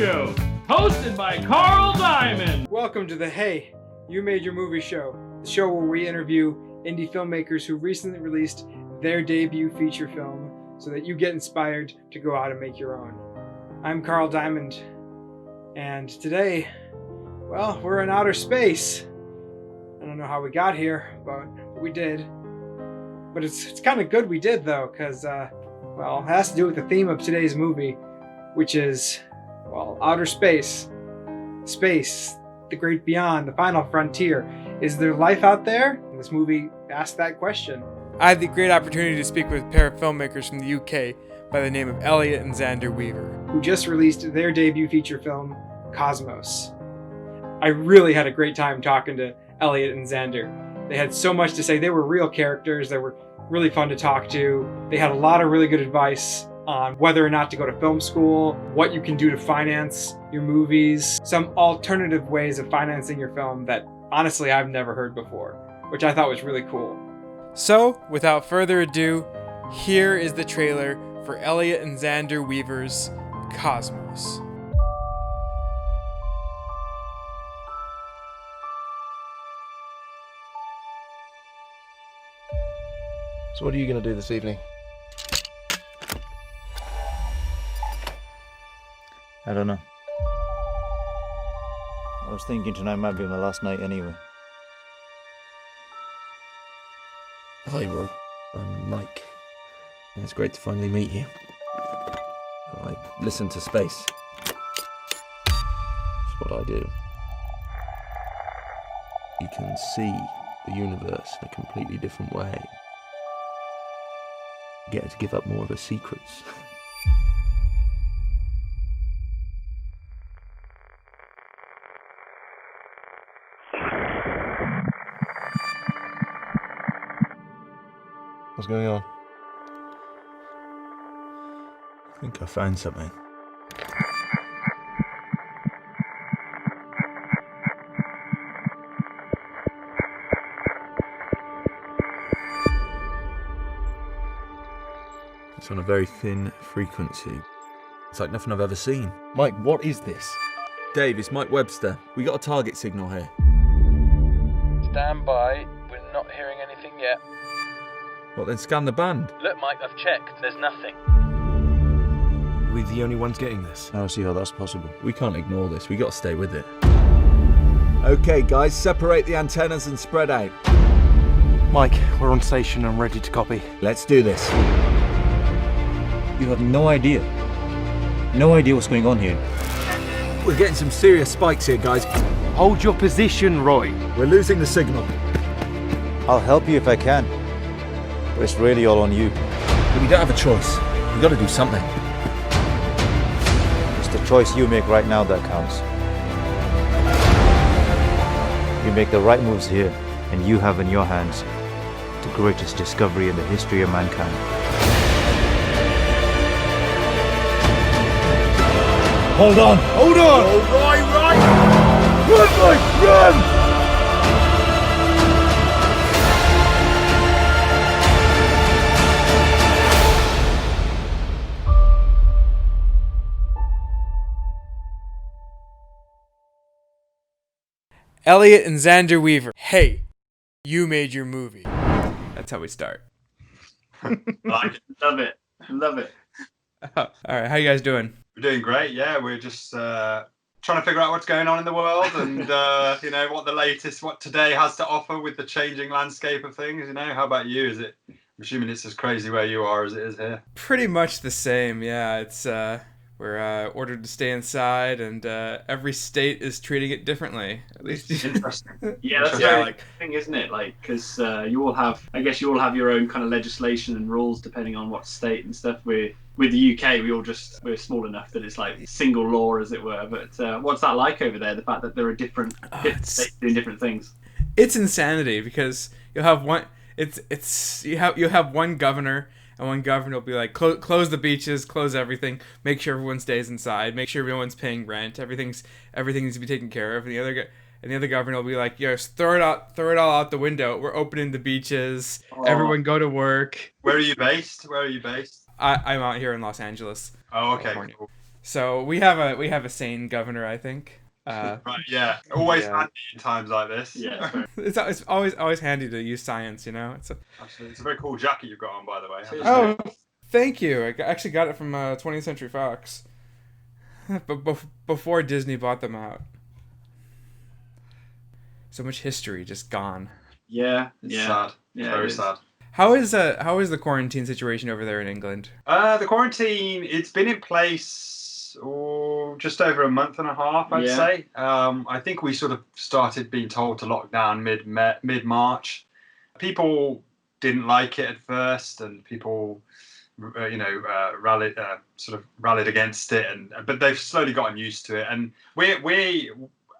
Show, hosted by Carl Diamond. Welcome to the Hey, You Made Your Movie Show, the show where we interview indie filmmakers who recently released their debut feature film so that you get inspired to go out and make your own. I'm Carl Diamond, and today, well, we're in outer space. I don't know how we got here, but we did. But it's kind of good we did, though, because, well, it has to do with the theme of today's movie, which is, well, outer space. Space, the great beyond, the final frontier. Is there life out there? And this movie asks that question. I had the great opportunity to speak with a pair of filmmakers from the UK by the name of Elliot and Zander Weaver, who just released their debut feature film, Cosmos. I really had a great time talking to Elliot and Zander. They had so much to say. They were real characters. They were really fun to talk to. They had a lot of really good advice on whether or not to go to film school, what you can do to finance your movies, some alternative ways of financing your film that honestly I've never heard before, which I thought was really cool. So, without further ado, here is the trailer for Elliot and Zander Weaver's Cosmos. So what are you going to do this evening? I don't know. I was thinking tonight might be my last night anyway. Hi Roy, I'm Mike. And it's great to finally meet you. I listen to space. It's what I do. You can see the universe in a completely different way. You get to give up more of her secrets. What's going on? I think I found something. It's on a very thin frequency. It's like nothing I've ever seen. Mike, what is this? Dave, it's Mike Webster. We got a target signal here. Stand by. We're not hearing anything yet. What, then scan the band? Look, Mike, I've checked. There's nothing. Are we the only ones getting this? I don't see how that's possible. We can't ignore this. We got to stay with it. Okay, guys, separate the antennas and spread out. Mike, we're on station and ready to copy. Let's do this. You have no idea. No idea what's going on here. We're getting some serious spikes here, guys. Hold your position, Roy. We're losing the signal. I'll help you if I can. But it's really all on you. We don't have a choice. We've got to do something. It's the choice you make right now that counts. You make the right moves here, and you have in your hands the greatest discovery in the history of mankind. Hold on! Hold on! Oh, right! Run, Mike, run! Elliot and Zander Weaver. Hey, you made your movie. That's how we start. I love it. Love it. All right, how you guys doing? We're doing great. Yeah, we're just trying to figure out what's going on in the world and what today has to offer with the changing landscape of things. How about you? I'm assuming it's as crazy where you are as it is here. Pretty much the same. Yeah, it's we're ordered to stay inside, and every state is treating it differently. At least interesting. Yeah, that's the thing, isn't it? Because you all have your own kind of legislation and rules depending on what state and stuff. With the UK, we're small enough that it's like single law, as it were. But what's that like over there? The fact that there are different states doing different things. It's insanity because you'll have one. You'll have one governor. And one governor will be like, close the beaches, close everything, make sure everyone stays inside, make sure everyone's paying rent, everything needs to be taken care of. And the other governor will be like, yes, throw it all out the window. We're opening the beaches. Oh. Everyone go to work. Where are you based? I'm out here in Los Angeles. Oh, okay. Cool. So we have a sane governor, I think. Right, yeah. Always Yeah. handy in times like this. Yeah. It's always handy to use science, you know. Absolutely. It's a very cool jacket you've got on, by the way. Oh, thank you. Actually got it from 20th Century Fox, but before Disney bought them out. So much history just gone. Yeah. It's Yeah. sad. Yeah, Very it is. sad. How is the quarantine situation over there in England? The quarantine, it's been in place just over a month and a half, I'd Yeah. say. I think we sort of started being told to lock down mid-March. People didn't like it at first, and people, rallied against it, but they've slowly gotten used to it. And we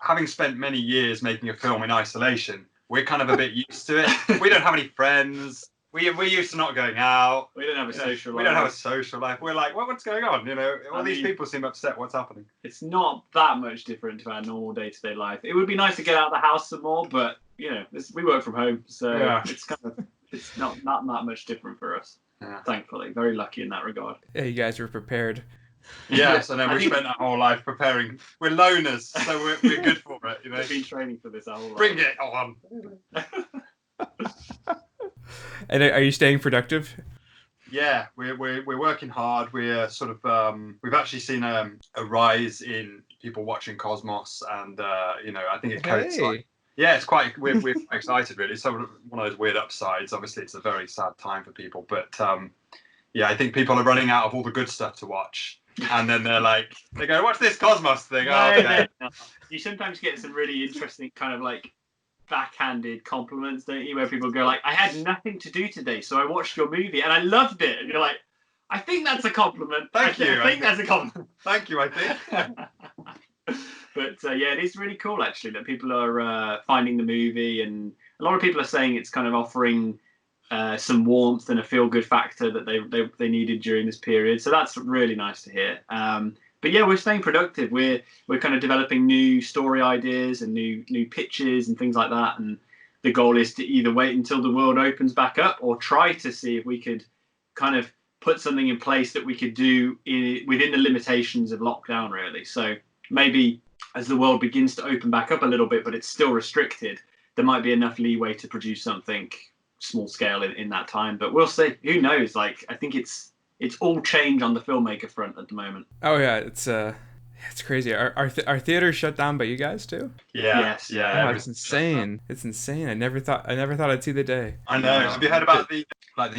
having spent many years making a film in isolation, we're kind of a bit used to it. We don't have any friends. We're used to not going out. We don't have a social life. We don't have a social life. We're like, what's going on? You know, all these people seem upset. What's happening? It's not that much different to our normal day-to-day life. It would be nice to get out of the house some more, but we work from home, so Yeah. it's not that much different for us. Yeah. Thankfully, very lucky in that regard. Yeah, you guys were prepared. Yes, and then we spent our whole life preparing. We're loners, so we're good for it. You know, We've been training for this our whole life. bring it on. And are you staying productive? Yeah, we're working hard. We're sort of we've actually seen a rise in people watching Cosmos, and I think it coincides. Yeah, it's quite. We're quite excited, really. It's sort of one of those weird upsides. Obviously, it's a very sad time for people, but I think people are running out of all the good stuff to watch, and then they go, watch this Cosmos thing. Oh, okay. You sometimes get some really interesting kind of like backhanded compliments, don't you? Where people go like, I had nothing to do today, so I watched your movie and I loved it. And you're like, I think that's a compliment. Thank you. I think that's a compliment. Thank you, I think. But it is really cool actually that people are finding the movie, and a lot of people are saying it's kind of offering some warmth and a feel-good factor that they needed during this period. So that's really nice to hear. But yeah, we're staying productive. We're kind of developing new story ideas and new pitches and things like that. And the goal is to either wait until the world opens back up or try to see if we could kind of put something in place that we could do within the limitations of lockdown, really. So maybe as the world begins to open back up a little bit, but it's still restricted, there might be enough leeway to produce something small scale in that time. But we'll see. Who knows? Like, I think it's all change on the filmmaker front at the moment. Oh yeah, it's crazy. Are theaters shut down by you guys too? Yeah. Yes. Yeah. Oh, it's insane. It's insane. I never thought I'd see the day. I know. Have you heard about the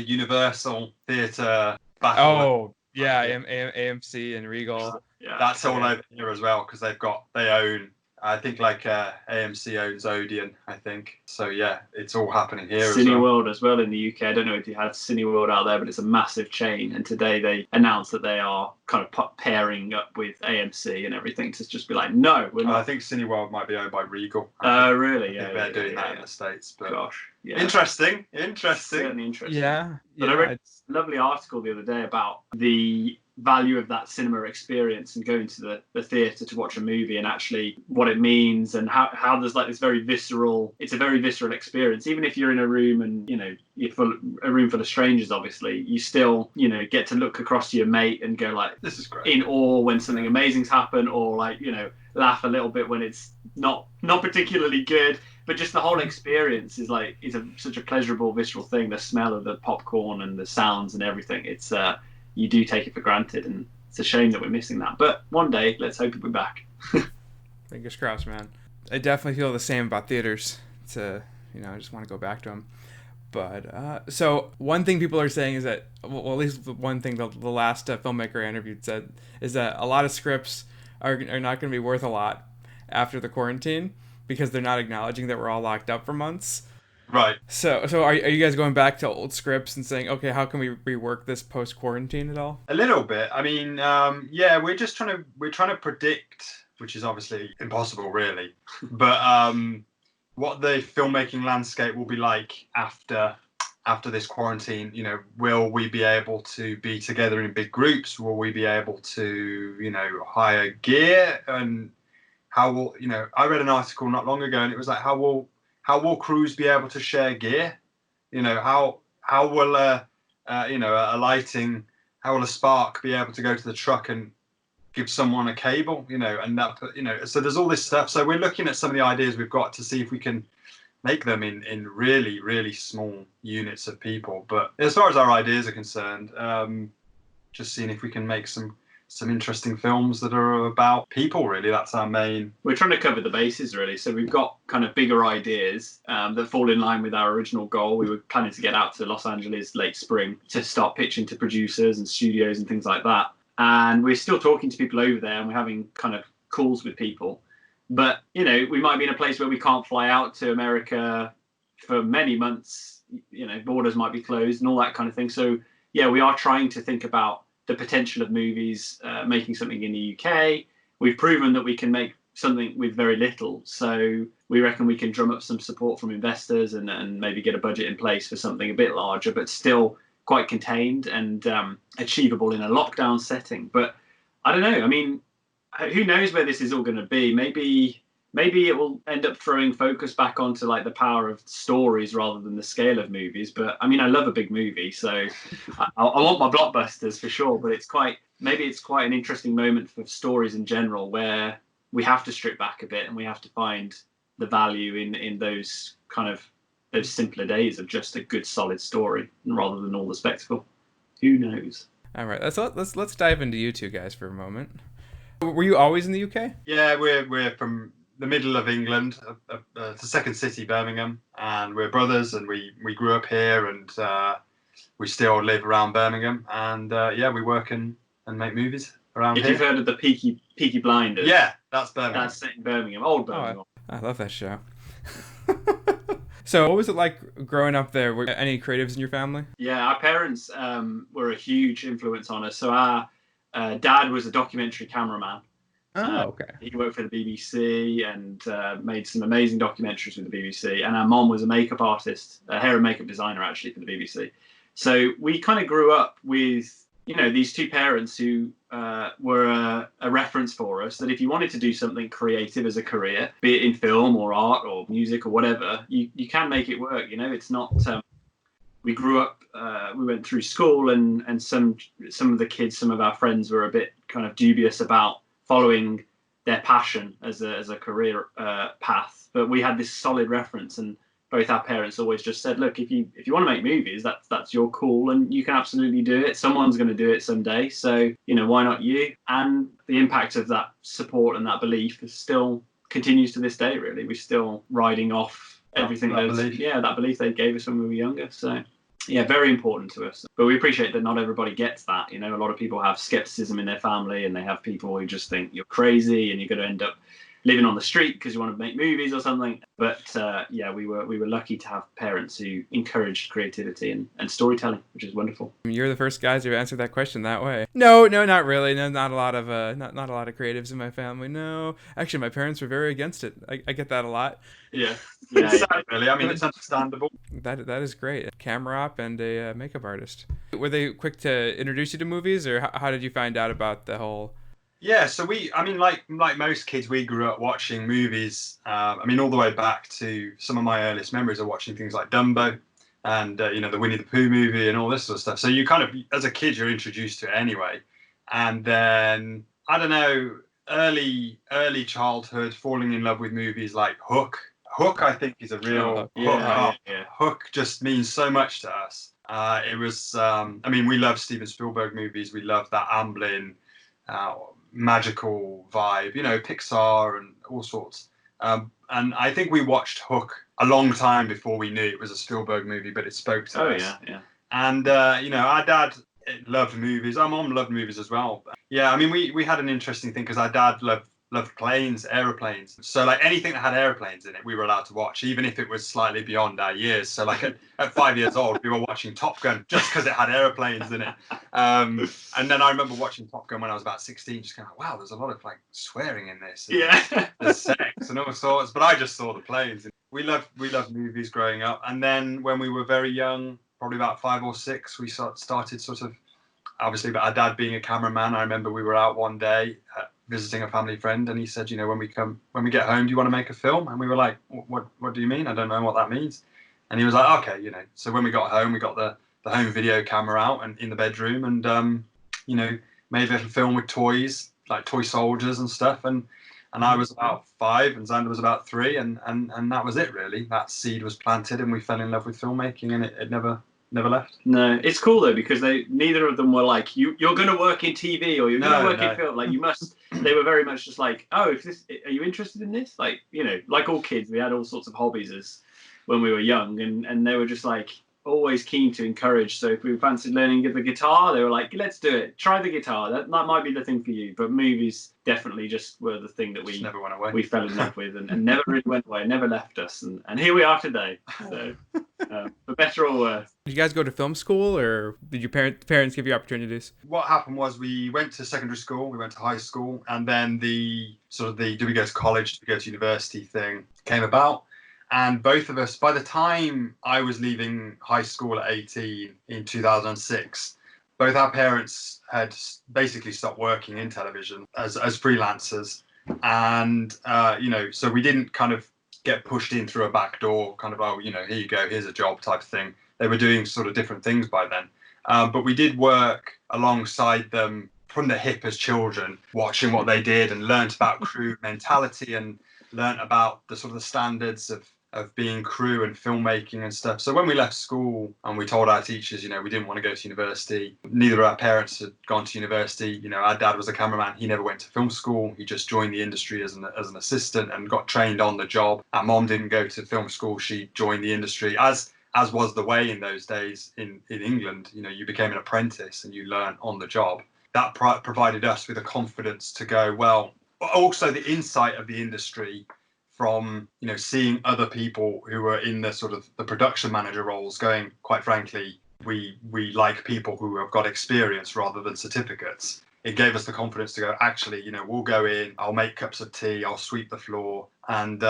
Universal Theatre battle? Oh yeah, AMC and Regal. Yeah. That's all over here as well, because they own. I think AMC owns Odeon, I think. So yeah, it's all happening here as well. Cineworld as well in the UK. I don't know if you have Cineworld out there, but it's a massive chain. And today they announced that they are kind of pairing up with AMC and everything to just be like, no, we're not. I think Cineworld might be owned by Regal. Really? I think they're doing that in the States. But gosh, yeah. Interesting. Certainly interesting. Yeah. But I read a lovely article the other day about the value of that cinema experience and going to the theatre to watch a movie, and actually what it means, and how there's like this very visceral, it's a very visceral experience. Even if you're in a room and you're a room full of strangers, obviously you still get to look across to your mate and go like, this is great, in awe when something amazing's happened, or laugh a little bit when it's not particularly good. But just the whole experience is such a pleasurable visceral thing. The smell of the popcorn and the sounds and everything, it's you do take it for granted, and it's a shame that we're missing that. But one day, let's hope it'll be back. Fingers crossed, man. I definitely feel the same about theaters. I just want to go back to them. But so one thing people are saying is that, well, at least one thing the last filmmaker I interviewed said is that a lot of scripts are not going to be worth a lot after the quarantine, because they're not acknowledging that we're all locked up for months. Right. So are you guys going back to old scripts and saying, okay, how can we rework this post quarantine at all? A little bit. I mean, we're trying to predict, which is obviously impossible, really. But what the filmmaking landscape will be like after this quarantine. Will we be able to be together in big groups? Will we be able to, hire gear? And how will I read an article not long ago, and it was like, how will crews be able to share gear? How will a lighting, how will a spark be able to go to the truck and give someone a cable, and that, so there's all this stuff. So we're looking at some of the ideas we've got to see if we can make them in really, really small units of people. But as far as our ideas are concerned, just seeing if we can make some interesting films that are about people, really. That's our main... We're trying to cover the bases, really. So we've got kind of bigger ideas that fall in line with our original goal. We were planning to get out to Los Angeles late spring to start pitching to producers and studios and things like that. And we're still talking to people over there, and we're having kind of calls with people. But, we might be in a place where we can't fly out to America for many months. Borders might be closed and all that kind of thing. So, yeah, we are trying to think about the potential of movies, making something in the UK. We've proven that we can make something with very little. So we reckon we can drum up some support from investors and maybe get a budget in place for something a bit larger, but still quite contained and achievable in a lockdown setting. But I don't know. I mean, who knows where this is all going to be? Maybe it will end up throwing focus back onto like the power of stories rather than the scale of movies. But I mean, I love a big movie, so I want my blockbusters for sure. But it's quite an interesting moment for stories in general, where we have to strip back a bit and we have to find the value in those kind of those simpler days of just a good solid story rather than all the spectacle. Who knows? All right, let's dive into you two guys for a moment. Were you always in the UK? Yeah, we're from the middle of England, the second city, Birmingham, and we're brothers, and we grew up here, and we still live around Birmingham, and we work and make movies around here. If you've heard of the Peaky Blinders, yeah, that's Birmingham. That's set in Birmingham, old Birmingham. I love that show. So what was it like growing up there? Were any creatives in your family? Yeah, our parents were a huge influence on us. So our dad was a documentary cameraman. Oh, okay. He worked for the BBC and made some amazing documentaries with the BBC. And our mom was a makeup artist, a hair and makeup designer actually for the BBC. So we kind of grew up with, these two parents who were a reference for us, that if you wanted to do something creative as a career, be it in film or art or music or whatever, you can make it work. It's not... we grew up, we went through school, and some of the kids, some of our friends were a bit kind of dubious about following their passion as a career path. But we had this solid reference, and both our parents always just said, look, if you want to make movies, that's your call, and you can absolutely do it. Someone's going to do it someday. So, why not you? And the impact of that support and that belief is still continues to this day, really. We're still riding off everything that belief they gave us when we were younger. So yeah, very important to us. But we appreciate that not everybody gets that. A lot of people have skepticism in their family, and they have people who just think you're crazy and you're going to end up living on the street because you want to make movies or something. But we were lucky to have parents who encouraged creativity and storytelling, which is wonderful. You're the first guys who answered that question that way. No, not really. No, not a lot of not a lot of creatives in my family. No, actually, my parents were very against it. I get that a lot. Yeah. It's sad, really. I mean, it's understandable. That is great. Camera op and a makeup artist. Were they quick to introduce you to movies, or how did you find out about the whole? Yeah, so like most kids, we grew up watching movies. All the way back to some of my earliest memories of watching things like Dumbo and, the Winnie the Pooh movie and all this sort of stuff. So you kind of, as a kid, you're introduced to it anyway. And then, I don't know, early childhood, falling in love with movies like Hook. Hook, I think, is a real hook. Hook just means so much to us. It was, we love Steven Spielberg movies. We love that Amblin, magical vibe, Pixar and all sorts. And I think we watched Hook a long time before we knew it was a Spielberg movie, but it spoke to us. Yeah. And, our dad loved movies. Our mom loved movies as well. Yeah, we had an interesting thing because our dad loved planes, aeroplanes. So like anything that had airplanes in it, we were allowed to watch, even if it was slightly beyond our years. So like at 5 years old, we were watching Top Gun just because it had airplanes in it. And then I remember watching Top Gun when I was about 16, just kind of, wow, there's a lot of like swearing in this. And there's sex and all sorts. But I just saw the planes. We loved movies growing up. And then when we were very young, probably about 5 or 6, we started sort of, obviously, but our dad being a cameraman, I remember we were out one day visiting a family friend, and he said, when we get home, do you want to make a film? And we were like, what do you mean? I don't know what that means. And he was like, okay, So when we got home, we got the home video camera out and in the bedroom, and made a little film with toys, like toy soldiers and stuff, and I was about 5 and Xander was about 3, and that was it really. That seed was planted and we fell in love with filmmaking, and it never left. No, it's cool though, because neither of them were like, you're going to work in TV or you're going to work in film. Like, you must. They were very much just like, oh, are you interested in this? Like, you know, like all kids, we had all sorts of hobbies when we were young, and they were just like always keen to encourage. So if we fancied learning the guitar, they were like, let's do it. Try the guitar. That might be the thing for you. But movies definitely just were the thing that we never went away. We fell in love with, and never really went away, never left us. And here we are today. So for better or worse. Did you guys go to film school, or did your parents give you opportunities? What happened was we went to secondary school, we went to high school, and then the do we go to college, do we go to university thing came about. And both of us, by the time I was leaving high school at 18 in 2006, both our parents had basically stopped working in television as freelancers. And, so we didn't kind of get pushed in through a back door, kind of, oh, here you go, here's a job type thing. They were doing sort of different things by then. But we did work alongside them from the hip as children, watching what they did, and learnt about crew mentality, and learnt about the sort of the standards of being crew and filmmaking and stuff. So when we left school and we told our teachers, we didn't want to go to university, neither of our parents had gone to university. Our dad was a cameraman. He never went to film school. He just joined the industry as an assistant and got trained on the job. Our mom didn't go to film school. She joined the industry, as was the way in those days in England. You became an apprentice and you learn on the job. That provided us with a confidence to go, well, also the insight of the industry from seeing other people who were in the sort of the production manager roles, going, quite frankly, we like people who have got experience rather than certificates. It gave us the confidence to go, actually, we'll go in, I'll make cups of tea, I'll sweep the floor, and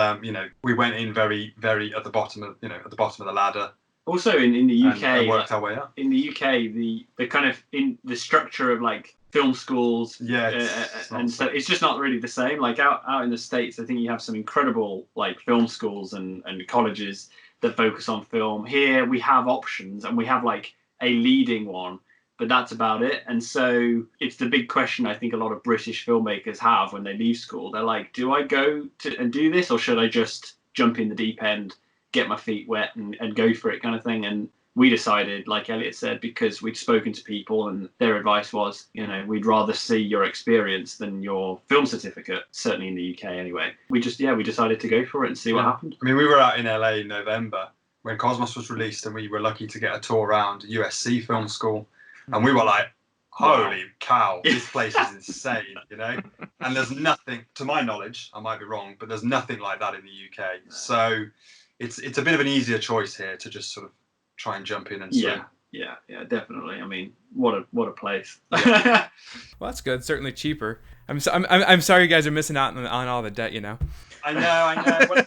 we went in very, very at the bottom of the ladder. Also in the UK, and worked our way up. In the UK, the kind of in the structure of like film schools, and so it's just not really the same. Like out in the States, I think you have some incredible like film schools and colleges that focus on film. Here we have options, and we have like a leading one, but that's about it. And so it's the big question I think a lot of British filmmakers have when they leave school. They're like, do I go to and do this, or should I just jump in the deep end, get my feet wet and go for it kind of thing? And we decided, like Elliot said, because we'd spoken to people and their advice was, we'd rather see your experience than your film certificate, certainly in the UK anyway. We decided to go for it and see what happened. I mean, we were out in LA in November when Cosmos was released, and we were lucky to get a tour around USC Film School. And we were like, holy cow, this place is insane, And there's nothing, to my knowledge, I might be wrong, but there's nothing like that in the UK. So it's a bit of an easier choice here to just sort of try and jump in and swim. Yeah, definitely. I mean, what a place. Well, that's good. Certainly cheaper. I'm sorry you guys are missing out on all the debt. I know. Well,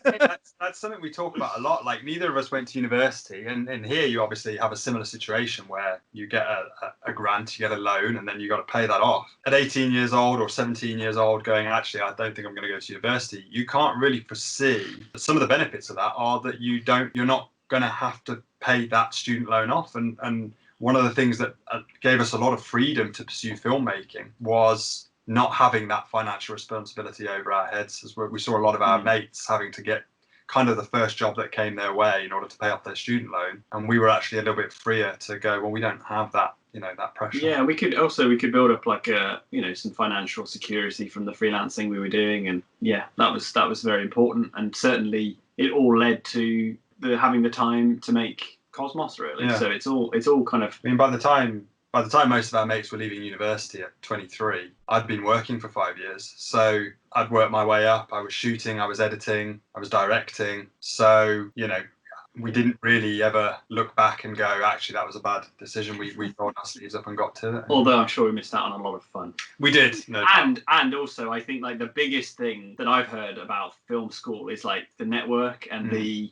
that's something we talk about a lot. Like, neither of us went to university, and here you obviously have a similar situation where you get a grant, you get a loan, and then you got to pay that off. At 18 years old or 17 years old, going, actually, I don't think I'm going to go to university. You can't really foresee some of the benefits of that are that you're not going to have to pay that student loan off. And one of the things that gave us a lot of freedom to pursue filmmaking was not having that financial responsibility over our heads, as we saw a lot of our mates having to get kind of the first job that came their way in order to pay off their student loan. And we were actually a little bit freer to go, well, we don't have that, that pressure. Yeah, we could build up like some financial security from the freelancing we were doing. And yeah, that was very important. And certainly it all led to having the time to make Cosmos, really. Yeah. So it's all kind of, I mean, by the time most of our mates were leaving university at 23, I'd been working for 5 years. So I'd worked my way up. I was shooting, I was editing, I was directing. So, we didn't really ever look back and go, actually, that was a bad decision. We rolled our sleeves up and got to it. Although I'm sure we missed out on a lot of fun. We did. No and also, I think like the biggest thing that I've heard about film school is like the network and the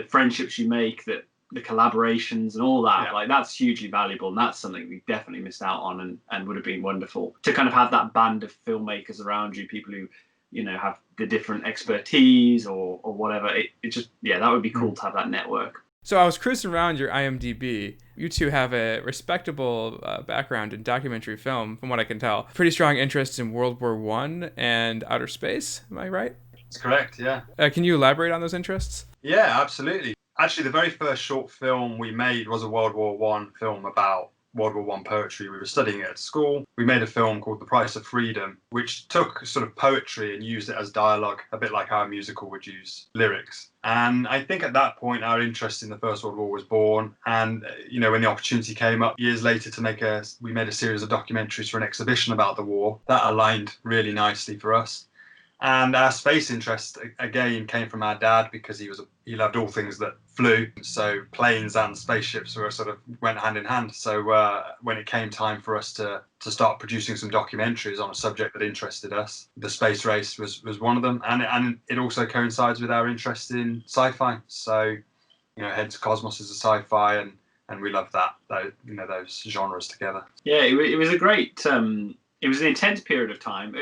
friendships you make, that the collaborations and all that. Like, that's hugely valuable, and that's something we definitely missed out on, and would have been wonderful to kind of have that band of filmmakers around you, people who have the different expertise or whatever. It just that would be cool to have that network. So I was cruising around your IMDb. You two have a respectable background in documentary film, from what I can tell. Pretty strong interest in World War I and outer space. Am I right? That's correct, yeah. Can you elaborate on those interests? Yeah, absolutely. Actually, the very first short film we made was a World War One film about World War One poetry. We were studying it at school. We made a film called The Price of Freedom, which took sort of poetry and used it as dialogue, a bit like how a musical would use lyrics. And I think at that point, our interest in the First World War was born. And, you know, when the opportunity came up years later we made a series of documentaries for an exhibition about the war, that aligned really nicely for us. And our space interest again came from our dad, because he loved all things that flew. So planes and spaceships were sort of went hand in hand. So when it came time for us to start producing some documentaries on a subject that interested us, the space race was one of them. And it also coincides with our interest in sci-fi. So, you know, hence Cosmos is a sci-fi, and we love those genres together. Yeah, it was a great. It was an intense period of time.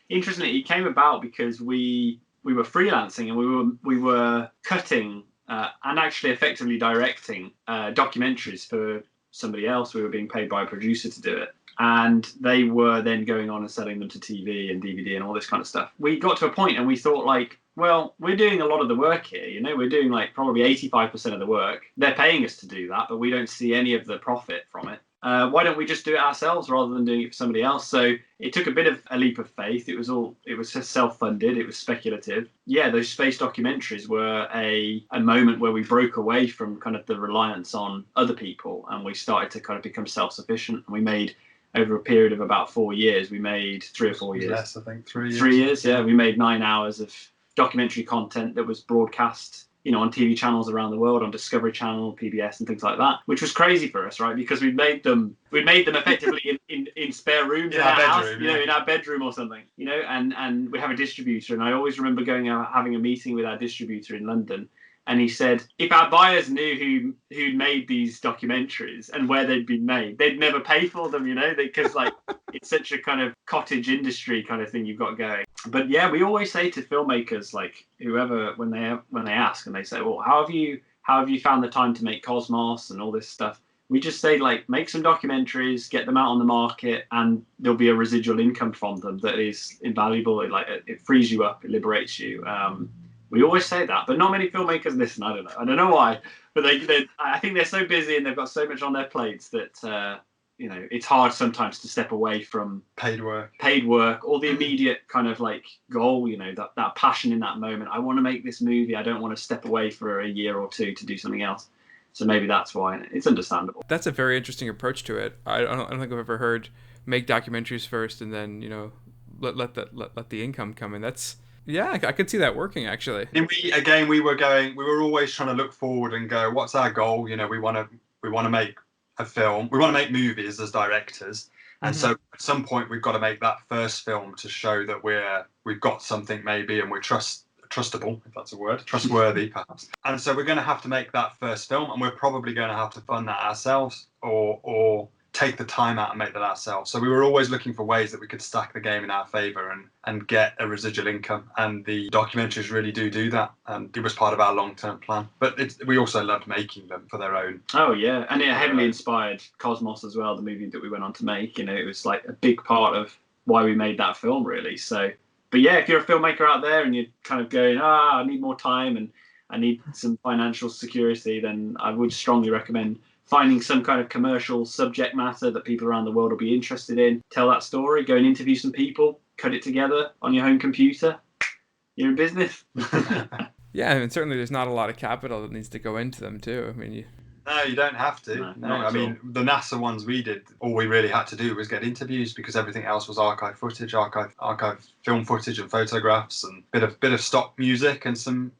Interestingly, it came about because we were freelancing, and we were cutting and actually effectively directing documentaries for somebody else. We were being paid by a producer to do it, and they were then going on and selling them to TV and DVD and all this kind of stuff. We got to a point and we thought, like, well, we're doing a lot of the work here. You know, we're doing like probably 85% of the work. They're paying us to do that, but we don't see any of the profit from it. Why don't we just do it ourselves rather than doing it for somebody else? So it took a bit of a leap of faith. It was just self-funded. It was speculative. Yeah, those space documentaries were a moment where we broke away from kind of the reliance on other people, and we started to kind of become self-sufficient. And we made, over a period of about 4 years, we made 3 or 4 years. Yes, I think 3 years. 3 years, yeah. We made 9 hours of documentary content that was broadcast, you know, on TV channels around the world, on Discovery Channel, PBS, and things like that, which was crazy for us, right? Because we'd made them effectively in spare rooms in our house, you know, in our bedroom or something, you know, and we have a distributor. And I always remember going out, having a meeting with our distributor in London, and he said, if our buyers knew who'd made these documentaries and where they'd been made, they'd never pay for them, you know, because like it's such a kind of cottage industry kind of thing you've got going. But yeah, we always say to filmmakers, like whoever, when they ask and they say, well, how have you found the time to make Cosmos and all this stuff? We just say, like, make some documentaries, get them out on the market, and there'll be a residual income from them that is invaluable. It frees you up, it liberates you. We always say that, but not many filmmakers listen. I don't know why, but I think they're so busy and they've got so much on their plates that you know, it's hard sometimes to step away from paid work or the immediate kind of like goal, you know, that passion in that moment. I want to make this movie. I don't want to step away for a year or two to do something else. So maybe that's why. It's understandable. That's a very interesting approach to it. I don't think I've ever heard make documentaries first and then, you know, let the income come in. Yeah, I could see that working, actually. And we were always trying to look forward and go, what's our goal? You know, we want to make a film. We want to make movies as directors. And so at some point we've got to make that first film to show that we've got something maybe, and we're trustable, if that's a word, trustworthy perhaps. And so we're going to have to make that first film, and we're probably going to have to fund that ourselves or take the time out and make that ourselves. So we were always looking for ways that we could stack the game in our favor and get a residual income. And the documentaries really do that. And it was part of our long-term plan. But we also loved making them for their own. Oh, yeah. And it heavily inspired Cosmos as well, the movie that we went on to make. You know, it was like a big part of why we made that film, really. So, but yeah, if you're a filmmaker out there and you're kind of going, I need more time and I need some financial security, then I would strongly recommend finding some kind of commercial subject matter that people around the world will be interested in. Tell that story, go and interview some people, cut it together on your home computer. You're in business. Yeah, and certainly there's not a lot of capital that needs to go into them too. I mean, No, you don't have to. No, I mean, the NASA ones we did, all we really had to do was get interviews, because everything else was archive footage, archive film footage and photographs and bit of stock music and some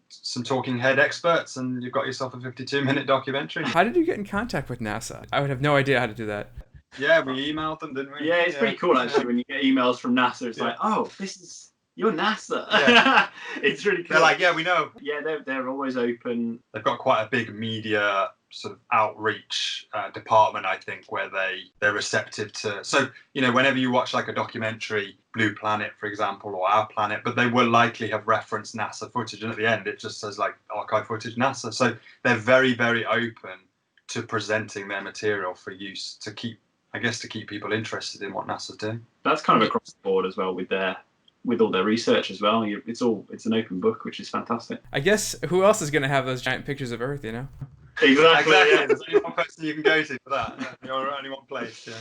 talking head experts, and you've got yourself a 52-minute documentary. How did you get in contact with NASA? I would have no idea how to do that. Yeah, we emailed them, didn't we? Yeah, it's pretty cool actually when you get emails from NASA. It's like, oh, you're NASA. It's really cool. They're like, yeah, we know. Yeah, they're always open. They've got quite a big media sort of outreach department, I think, where they're receptive to. So, you know, whenever you watch like a documentary, Blue Planet, for example, or Our Planet, but they will likely have referenced NASA footage, and at the end it just says like archive footage NASA. So they're very, very open to presenting their material for use to keep people interested in what NASA's doing. That's kind of across the board as well with all their research as well. It's an open book, which is fantastic. I guess who else is going to have those giant pictures of Earth, you know? Exactly. Yeah. There's only one person you can go to for that. You're only one place. Yeah.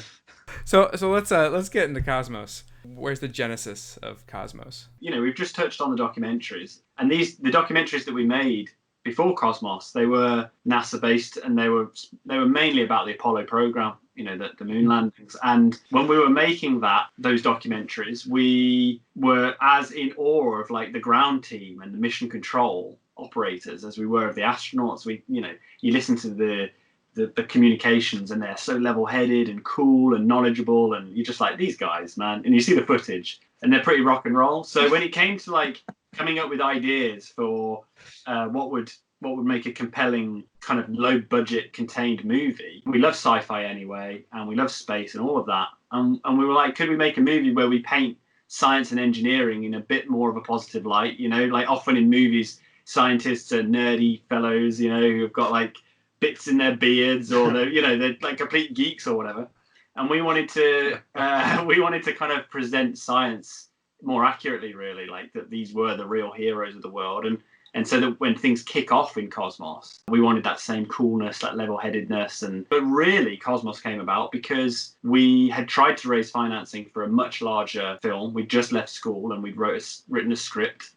So let's get into Cosmos. Where's the genesis of Cosmos? You know, we've just touched on the documentaries, and the documentaries that we made before Cosmos, they were NASA based, and they were mainly about the Apollo program, you know, the moon landings. And when we were making those documentaries, we were as in awe of like the ground team and the mission control operators as we were of the astronauts. You listen to the communications, and they're so level-headed and cool and knowledgeable, and you're just like, these guys, man. And you see the footage, and they're pretty rock and roll. So when it came to like coming up with ideas for what would make a compelling kind of low-budget contained movie, we love sci-fi anyway, and we love space and all of that. And we were like, could we make a movie where we paint science and engineering in a bit more of a positive light? You know, like often in movies, scientists are nerdy fellows, you know, who've got like bits in their beards, or they're like complete geeks or whatever. And we wanted to kind of present science more accurately, really, like that these were the real heroes of the world. And so that when things kick off in Cosmos, we wanted that same coolness, that level-headedness. But really, Cosmos came about because we had tried to raise financing for a much larger film. We'd just left school, and we'd written a script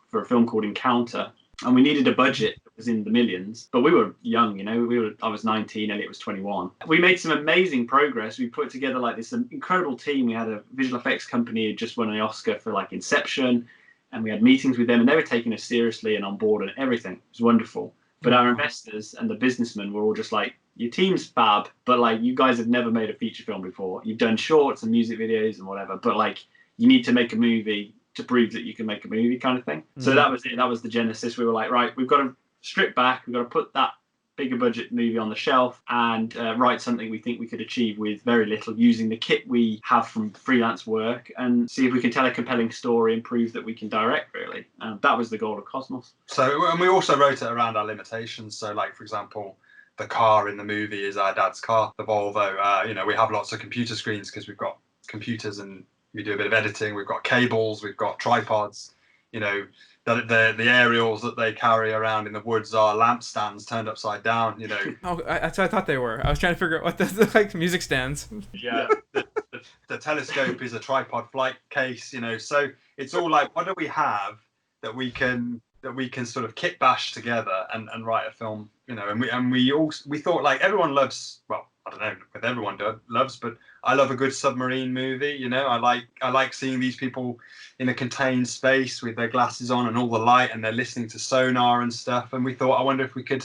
for a film called Encounter. And we needed a budget that was in the millions. But we were young, you know. I was 19, Elliot was 21. We made some amazing progress. We put together like this incredible team. We had a visual effects company who just won an Oscar for like Inception. And we had meetings with them, and they were taking us seriously and on board and everything. It was wonderful. But our investors and the businessmen were all just like, your team's fab, but like, you guys have never made a feature film before. You've done shorts and music videos and whatever, but like, you need to make a movie to prove that you can make a movie, kind of thing. So that was it. That was the genesis. We were like, right, we've got to strip back. We've got to put that bigger budget movie on the shelf and write something we think we could achieve with very little, using the kit we have from freelance work, and see if we can tell a compelling story and prove that we can direct, really. That was the goal of Cosmos. So, and we also wrote it around our limitations. So, like, for example, the car in the movie is our dad's car, the Volvo. We have lots of computer screens because we've got computers and we do a bit of editing. We've got cables, we've got tripods, you know. The aerials that they carry around in the woods are lampstands turned upside down, you know. Oh, that's what I thought they were. I was trying to figure out what the like music stands. Yeah, the telescope is a tripod flight case, you know. So it's all like, what do we have that we can sort of kit bash together and write a film, you know. And we thought, like, everyone loves, well, I don't know if everyone loves, but I love a good submarine movie, you know. I like seeing these people in a contained space with their glasses on and all the light, and they're listening to sonar and stuff. And we thought, I wonder if we could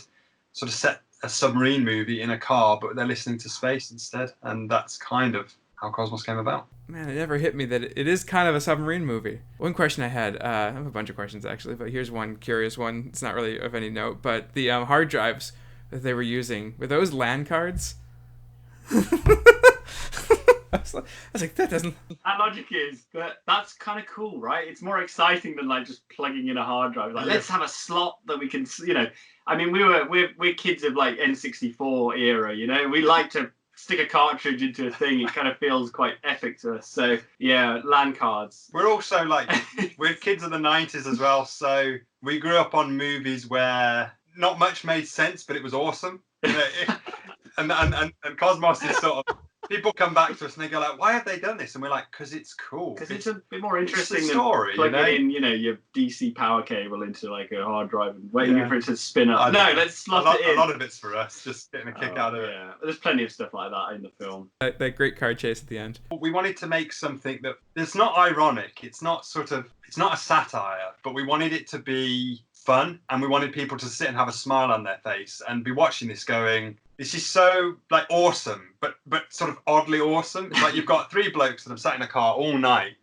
sort of set a submarine movie in a car, but they're listening to space instead. And that's kind of how Cosmos came about. Man, it never hit me that it is kind of a submarine movie. One question I had, I have a bunch of questions actually, but here's one curious one. It's not really of any note, but the hard drives that they were using, were those LAN cards? I was like, that doesn't. That logic is, but that's kind of cool, right? It's more exciting than like just plugging in a hard drive. Like, let's have a slot that we can, you know. I mean, we're kids of like N64 era, you know. We like to stick a cartridge into a thing. It kind of feels quite epic to us. So yeah, LAN cards. We're also like, we're kids of the 90s as well. So we grew up on movies where not much made sense, but it was awesome. You know, and Cosmos is sort of, people come back to us and they go like, why have they done this? And we're like, because it's cool. Because it's a bit more interesting story, than plugging in, you know, your DC power cable into like a hard drive and waiting for it to spin up. Let's slot it in. A lot of it's for us, just getting a kick out of it. Yeah, there's plenty of stuff like that in the film. That great car chase at the end. We wanted to make something that's not ironic. It's not a satire, but we wanted it to be fun, and we wanted people to sit and have a smile on their face and be watching this going, this is so like awesome, but sort of oddly awesome. It's like you've got three blokes that have sat in a car all night,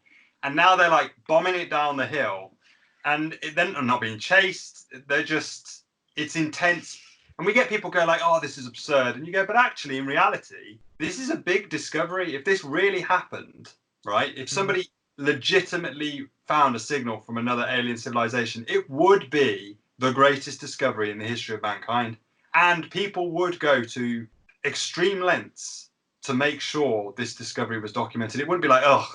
and now they're like bombing it down the hill, and then are not being chased. They're just, it's intense And we get people go like, oh, this is absurd. And you go, but actually, in reality, this is a big discovery. If this really happened, right? If somebody legitimately found a signal from another alien civilization, it would be the greatest discovery in the history of mankind. And people would go to extreme lengths to make sure this discovery was documented. It wouldn't be like, oh,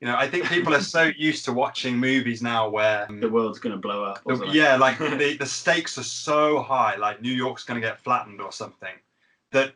you know, I think people are so used to watching movies now where the world's going to blow up. Yeah, like the stakes are so high, like New York's going to get flattened or something, that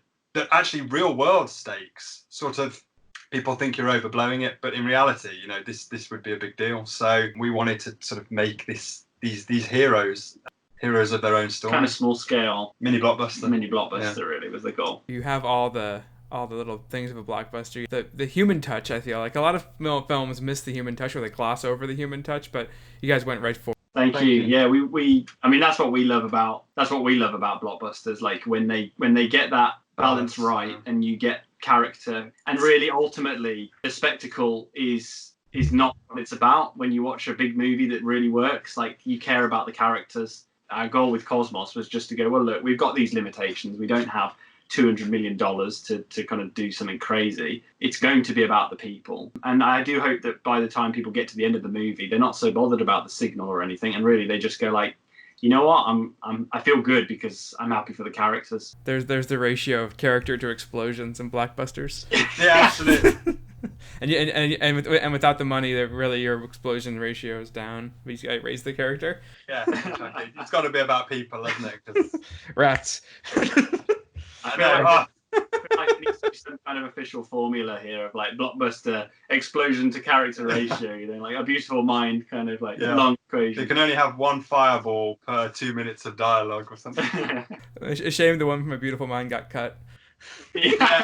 actually real world stakes sort of, people think you're overblowing it, but in reality, you know, this would be a big deal. So we wanted to sort of make these heroes of their own story. Kind of small scale. Mini blockbuster. Yeah. Really was the goal. You have all the little things of a blockbuster. The human touch, I feel like a lot of films miss the human touch, or they gloss over the human touch, but you guys went right for it. Thank you. Yeah, we I mean, that's what we love about blockbusters, like when they get that balance right, and you get character, and really ultimately the spectacle is not what it's about. When you watch a big movie that really works, like, you care about the characters. Our goal with Cosmos was just to go, well, look, we've got these limitations. We don't have $200 million to kind of do something crazy. It's going to be about the people. And I do hope that by the time people get to the end of the movie, they're not so bothered about the signal or anything, and really they just go like, you know what, I feel good because I'm happy for the characters. There's the ratio of character to explosions in blockbusters. Yeah, absolutely. and without the money, really your explosion ratio is down. You gotta raise the character. Yeah, exactly. It's got to be about people, hasn't it? 'Cause... Rats. I feel like there needs to be some kind of official formula here of like blockbuster explosion to character ratio, you know, like A Beautiful Mind kind of like long equation. You can only have one fireball per 2 minutes of dialogue or something. A shame the one from A Beautiful Mind got cut. Yeah.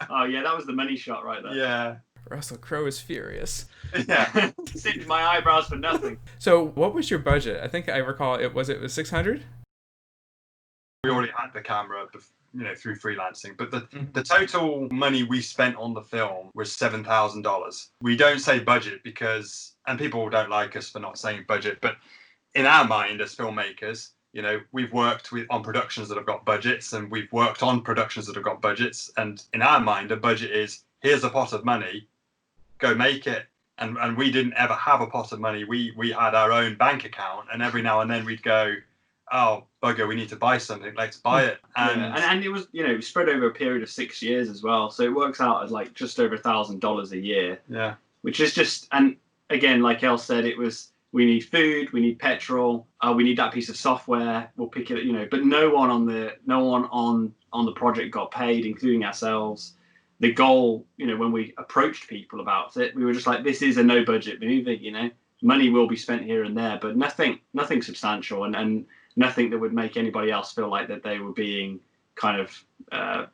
Oh yeah, that was the money shot right there. Yeah. Russell Crowe is furious. Yeah. Singe my eyebrows for nothing. So what was your budget? I think I recall it was 600? We already had the camera, you know, through freelancing, but the total money we spent on the film was $7,000. We don't say budget because, and people don't like us for not saying budget, but in our mind as filmmakers, you know, we've worked on productions that have got budgets, and we've worked on productions that have got budgets, and in our mind, a budget is, here's a pot of money, go make it. And we didn't ever have a pot of money. We had our own bank account, and every now and then we'd go, oh bugger, we need to buy something, let's buy it. And it was, you know, spread over a period of 6 years as well, so it works out as like just over $1,000 a year. Yeah, which is just, and again, like El said, it was, we need food, we need petrol, we need that piece of software, we'll pick it, you know, but no one on the project got paid, including ourselves. The goal, you know, when we approached people about it, we were just like, this is a no budget movie, you know, money will be spent here and there, but nothing substantial, and nothing that would make anybody else feel like that they were being kind of,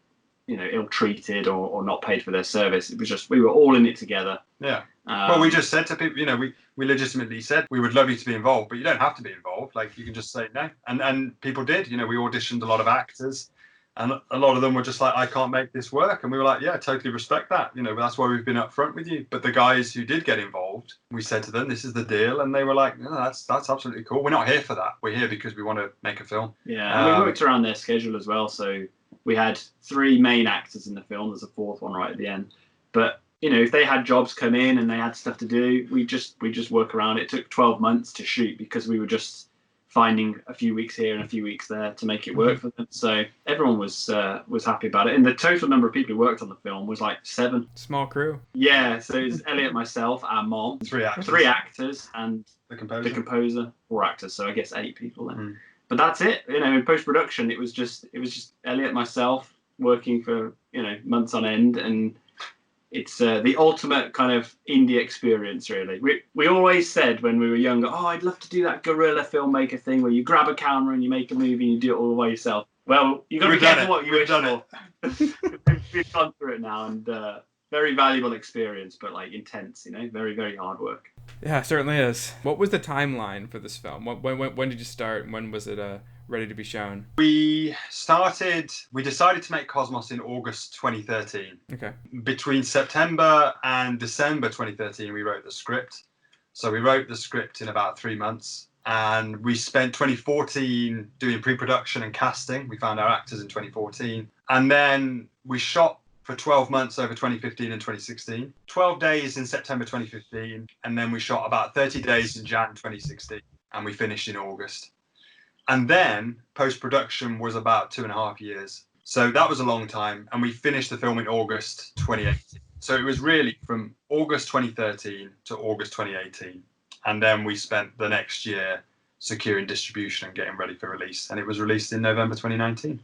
you know, ill-treated or not paid for their service. It was just, we were all in it together. Yeah. Well, we just said to people, you know, we legitimately said, we would love you to be involved, but you don't have to be involved. Like, you can just say no. And people did. You know, we auditioned a lot of actors, and a lot of them were just like, I can't make this work. And we were like, yeah, totally respect that. You know, that's why we've been upfront with you. But the guys who did get involved, we said to them, this is the deal. And they were like, no, that's absolutely cool. We're not here for that. We're here because we want to make a film. Yeah, and we worked around their schedule as well. So we had 3 main actors in the film. There's a 4th one right at the end. But, you know, if they had jobs come in and they had stuff to do, we just work around it. It took 12 months to shoot because we were just finding a few weeks here and a few weeks there to make it work for them. So everyone was happy about it. And the total number of people who worked on the film was like 7. Small crew. Yeah, so it was Elliot, myself, our mom, 3 actors. 3 actors, and the composer. 4 actors. So I guess 8 people then. But that's it. You know, in post-production, it was just Elliot, myself, working for, you know, months on end, and it's the ultimate kind of indie experience, really. We always said when we were younger, oh, I'd love to do that guerrilla filmmaker thing where you grab a camera and you make a movie and you do it all by yourself. Well, you got to be careful what you wish for. We've gone through it now, and very valuable experience, but like intense, you know, very, very hard work. Yeah, it certainly is. What was the timeline for this film? When did you start, and when was it ready to be shown? We decided to make Cosmos in August 2013. Okay. Between September and December 2013, we wrote the script. So we wrote the script in about 3 months. And we spent 2014 doing pre-production and casting. We found our actors in 2014. And then we shot for 12 months over 2015 and 2016. 12 days in September 2015. And then we shot about 30 days in Jan 2016. And we finished in August. And then post-production was about 2.5 years. So that was a long time. And we finished the film in August 2018. So it was really from August 2013 to August 2018. And then we spent the next year securing distribution and getting ready for release. And it was released in November 2019.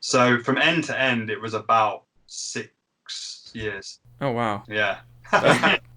So from end to end, it was about 6 years. Oh, wow. Yeah.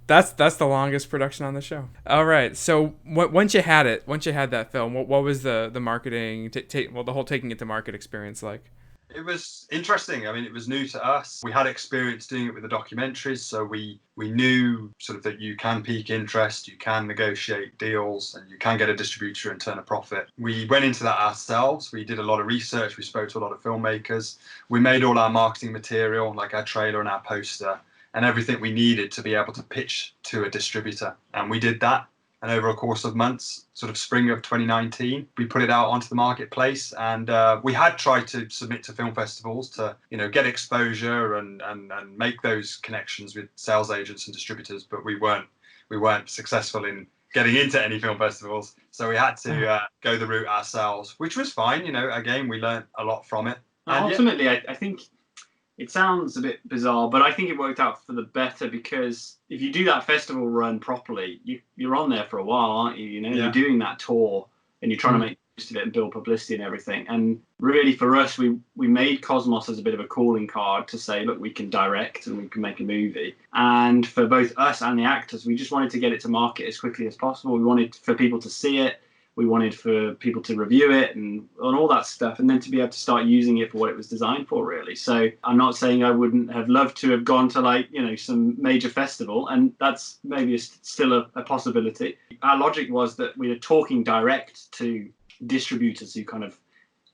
That's the longest production on the show. All right. So once you had that film, what was the marketing, the whole taking it to market experience like? It was interesting. I mean, it was new to us. We had experience doing it with the documentaries, so we knew sort of that you can pique interest, you can negotiate deals, and you can get a distributor and turn a profit. We went into that ourselves. We did a lot of research. We spoke to a lot of filmmakers. We made all our marketing material, like our trailer and our poster, and everything we needed to be able to pitch to a distributor. And we did that. And over a course of months, sort of spring of 2019, we put it out onto the marketplace. And we had tried to submit to film festivals to, get exposure and make those connections with sales agents and distributors, but we weren't successful in getting into any film festivals. So we had to go the route ourselves, which was fine. Again, we learned a lot from it. And ultimately, I think it sounds a bit bizarre, but I think it worked out for the better, because if you do that festival run properly, you're on there for a while, aren't you? You're doing that tour and you're trying to make use of it and build publicity and everything. And really for us, we made Cosmos as a bit of a calling card to say, look, we can direct and we can make a movie. And for both us and the actors, we just wanted to get it to market as quickly as possible. We wanted for people to see it. We wanted for people to review it and all that stuff, and then to be able to start using it for what it was designed for, really. So I'm not saying I wouldn't have loved to have gone to some major festival, and that's maybe still a possibility. Our logic was that we were talking direct to distributors who kind of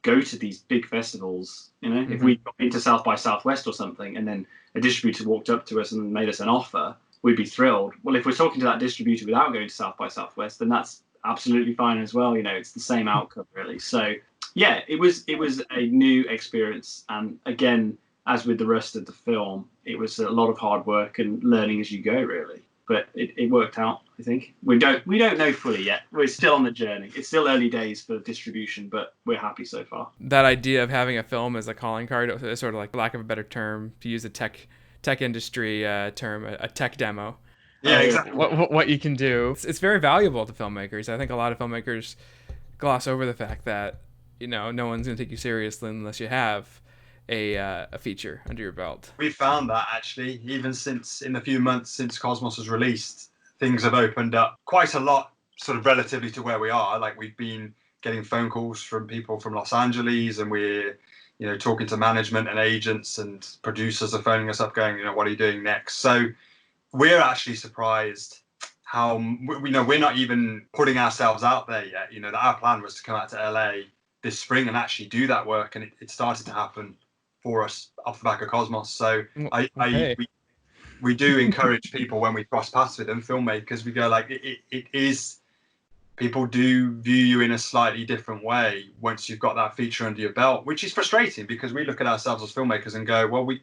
go to these big festivals. If we got into South by Southwest or something, and then a distributor walked up to us and made us an offer, we'd be thrilled. Well, if we're talking to that distributor without going to South by Southwest, then that's absolutely fine as well. It's the same outcome, really. So yeah, it was a new experience, and again, as with the rest of the film, it was a lot of hard work and learning as you go, really. But it worked out. I think we don't know fully yet. We're still on the journey. It's still early days for distribution, but we're happy so far. That idea of having a film as a calling card is sort of like, for lack of a better term, to use a tech industry term, a tech demo. Yeah, exactly. What you can do. It's very valuable to filmmakers. I think a lot of filmmakers gloss over the fact that no one's going to take you seriously unless you have a feature under your belt. We found that actually, even in the few months since Cosmos was released, things have opened up quite a lot, sort of relatively to where we are. Like, we've been getting phone calls from people from Los Angeles, and we're talking to management and agents, and producers are phoning us up going, what are you doing next? So we're actually surprised how we're not even putting ourselves out there yet. That our plan was to come out to LA this spring and actually do that work, and it started to happen for us off the back of Cosmos. So we do encourage people when we cross paths with them, filmmakers. We go like, it is, people do view you in a slightly different way once you've got that feature under your belt, which is frustrating, because we look at ourselves as filmmakers and go, well, we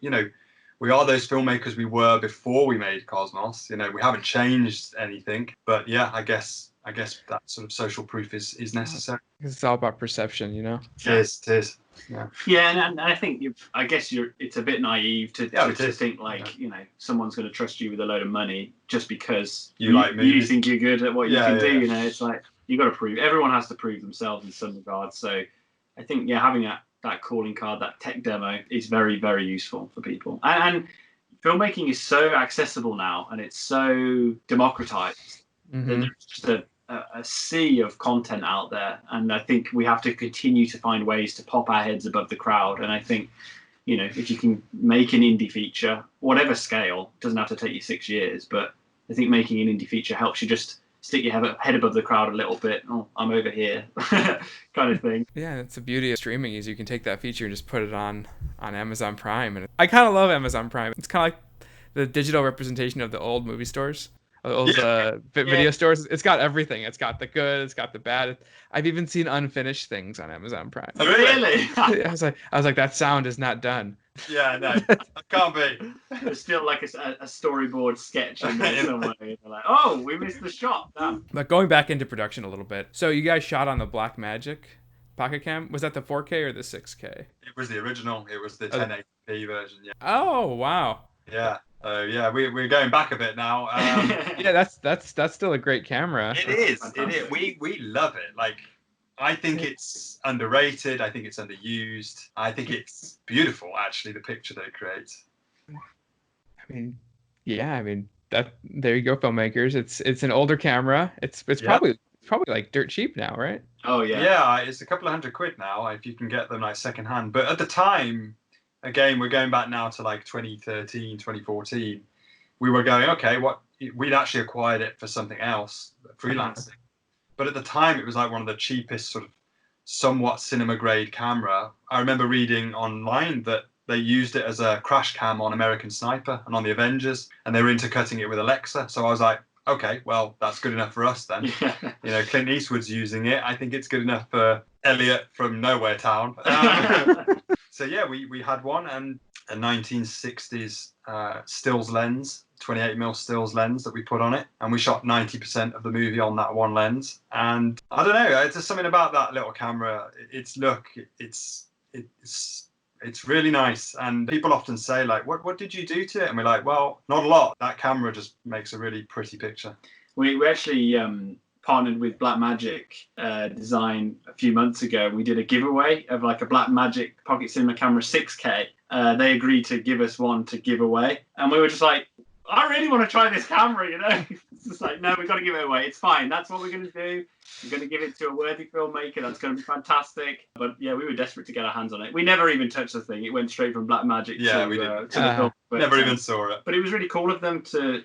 are those filmmakers we were before we made Cosmos. We haven't changed anything. But yeah, I guess that sort of social proof is necessary. It's all about perception, It is. Yeah. Yeah, and I think it's a bit naive to think like, someone's going to trust you with a load of money just because you think you're good at what you can do. It's like, you got to prove. Everyone has to prove themselves in some regard. So I think having that calling card, that tech demo, is very, very useful for people. And filmmaking is so accessible now, and it's so democratized. There's just a sea of content out there, and I think we have to continue to find ways to pop our heads above the crowd. And I think, if you can make an indie feature, whatever scale, doesn't have to take you 6 years, but I think making an indie feature helps you just stick your head above the crowd a little bit. Oh, I'm over here, kind of thing. Yeah, it's the beauty of streaming, is you can take that feature and just put it on Amazon Prime. And I kind of love Amazon Prime. It's kind of like the digital representation of the old movie stores. those video stores. It's got everything. It's got the good. It's got the bad. I've even seen unfinished things on Amazon Prime. Oh, really? I was like, that sound is not done. Yeah, no, that can't be. There's still like a storyboard sketch in there somewhere. They're like, oh, we missed the shot. Damn. But going back into production a little bit. So you guys shot on the Blackmagic Pocket Cam. Was that the 4K or the 6K? It was the original. It was the 1080p version. Yeah. Oh wow. Yeah. Yeah, we're going back a bit now. Yeah, that's still a great camera. It is. It is. We love it. Like, I think it's underrated. I think it's underused. I think it's beautiful, actually, the picture that it creates. I mean, that there you go, filmmakers. It's an older camera. It's probably like dirt cheap now, right? Oh yeah. Yeah, it's a couple of $100 now if you can get them like secondhand. But at the time, again, we're going back now to like 2013, 2014. We were going, okay, we'd actually acquired it for something else, freelancing. But at the time, it was like one of the cheapest sort of somewhat cinema grade camera. I remember reading online that they used it as a crash cam on American Sniper and on the Avengers, and they were intercutting it with Alexa. So I was like, okay, well, that's good enough for us then. You know, Clint Eastwood's using it. I think it's good enough for Elliot from Nowhere Town. So yeah, we had one, and a 1960s stills lens, 28mm stills lens that we put on it, and we shot 90% of the movie on that one lens. And I don't know, it's just something about that little camera. It's really nice, and people often say like, what did you do to it? And we're like, well, not a lot. That camera just makes a really pretty picture. We actually partnered with Blackmagic Design a few months ago. We did a giveaway of like a Blackmagic Pocket Cinema Camera 6K. They agreed to give us one to give away, and we were just like, I really want to try this camera, you know. It's just like, no, we've got to give it away. It's fine. That's what we're going to do. We're going to give it to a worthy filmmaker. That's going to be fantastic. But yeah, we were desperate to get our hands on it. We never even touched the thing. It went straight from Blackmagic to the film. But, never even saw it. But it was really cool of them to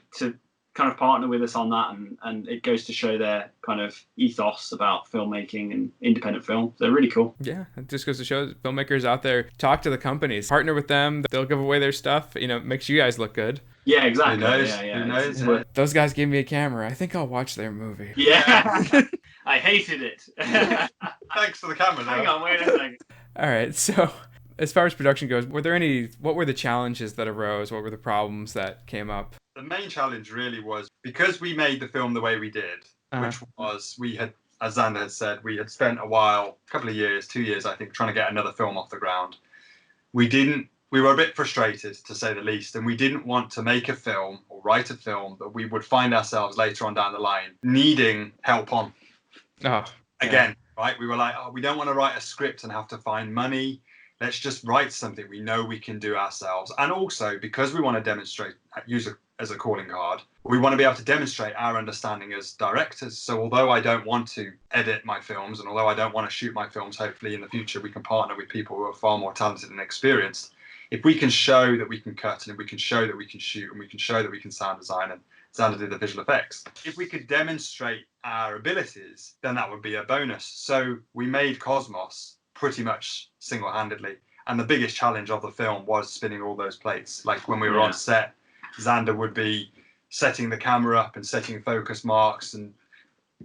kind of partner with us on that, and it goes to show their kind of ethos about filmmaking and independent film. They're really cool. Yeah, it just goes to show that filmmakers out there, talk to the companies, partner with them. They'll give away their stuff. You know, it makes you guys look good. Yeah, exactly. Who knows? Those guys gave me a camera. I think I'll watch their movie. Yeah. I hated it. Thanks for the camera. Hang on, wait a second. All right, so as far as production goes, what were the challenges that arose? What were the problems that came up? The main challenge really was because we made the film the way we did, which was we had, as Zander had said, we had spent a while, a couple of years, 2 years, I think, trying to get another film off the ground. We were a bit frustrated, to say the least, and we didn't want to make a film or write a film that we would find ourselves later on down the line needing help on. Again, right? We were like, we don't want to write a script and have to find money. Let's just write something we know we can do ourselves. And also, because we want to demonstrate, use it as a calling card, we want to be able to demonstrate our understanding as directors. So although I don't want to edit my films, and although I don't want to shoot my films, hopefully in the future we can partner with people who are far more talented and experienced. If we can show that we can cut, and if we can show that we can shoot, and we can show that we can sound design, and Zander did the visual effects, if we could demonstrate our abilities, then that would be a bonus. So we made Cosmos pretty much single-handedly. And the biggest challenge of the film was spinning all those plates. Like when we were on set, Zander would be setting the camera up and setting focus marks and